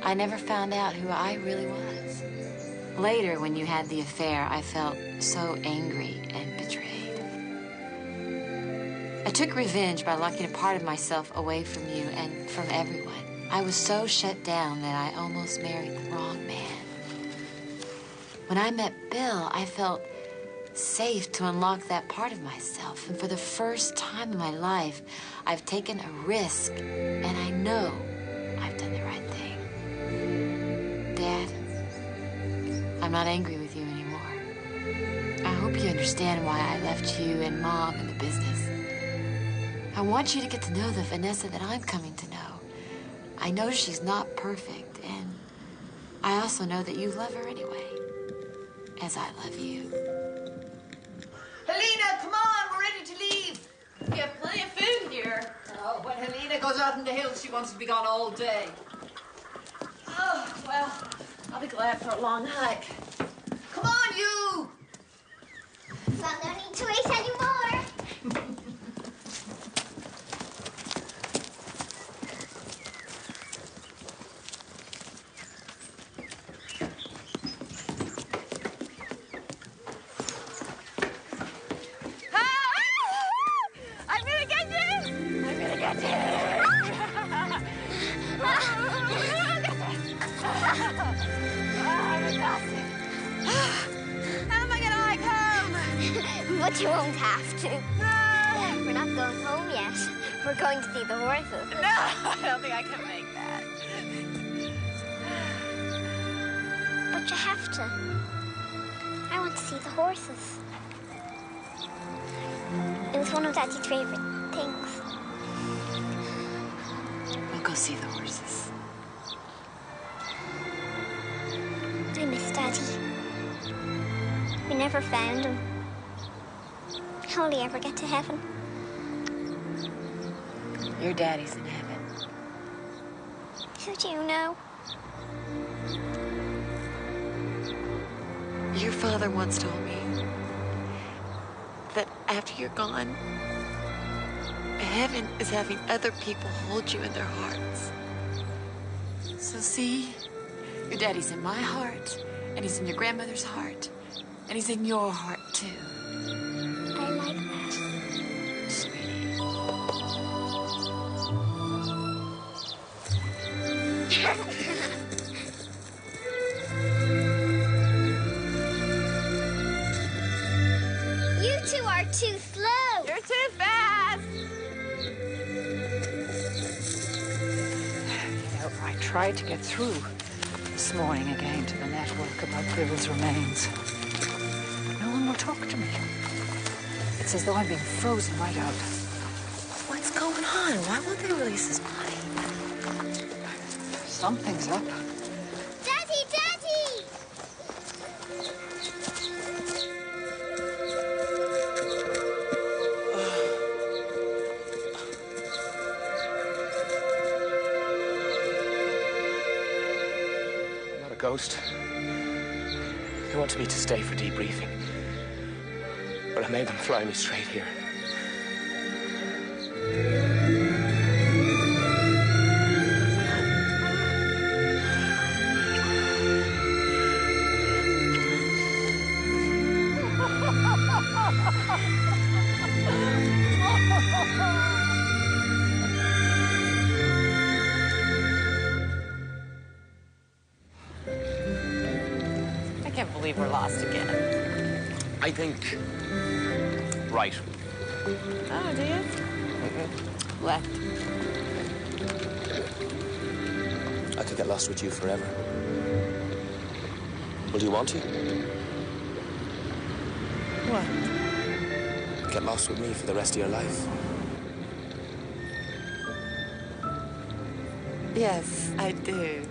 I never found out who I really was. Later, when you had the affair, I felt so angry and betrayed. I took revenge by locking a part of myself away from you and from everyone. I was so shut down that I almost married the wrong man. When I met Bill, I felt safe to unlock that part of myself. And for the first time in my life, I've taken a risk, and I know I've done the right thing. I'm not angry with you anymore. I hope you understand why I left you and Mom in the business. I want you to get to know the Vanessa that I'm coming to know. I know she's not perfect, and I also know that you love her anyway, as I love you. Helena, come on, we're ready to leave. We have plenty of food here. Oh, when Helena goes out in the hills, she wants to be gone all day. Oh, well, I'll be glad for a long hike. Come on, you! Well, no need to wait anymore. I'm gonna get you! I'm gonna get you! I'm exhausted. How am I gonna hike home? But you won't have to. We're not going home yet. We're going to see the horses. No, I don't think I can make that. But you have to. I want to see the horses. It was one of Daddy's favorite things. We'll go see the horses. I miss Daddy. We never found him. How will he ever get to heaven? Your daddy's in heaven. Who do you know? Your father once told me that after you're gone, heaven is having other people hold you in their hearts. So see, your daddy's in my heart, and he's in your grandmother's heart, and he's in your heart, too. I like that. Sweetie. You two are too slow. You're too fast. You know, I tried to get through this morning again to the network about Bill's remains. No one will talk to me. It's as though I'm being frozen right out. What's going on? Why won't they release his body? Something's up. Daddy, Daddy! I'm not a ghost. They wanted me to stay for debriefing. But I made them fly me straight here. I can't believe we're lost again. I think... right. Oh, do you? Left. I could get lost with you forever. Well, do you want to? What? Get lost with me for the rest of your life? Yes, I do.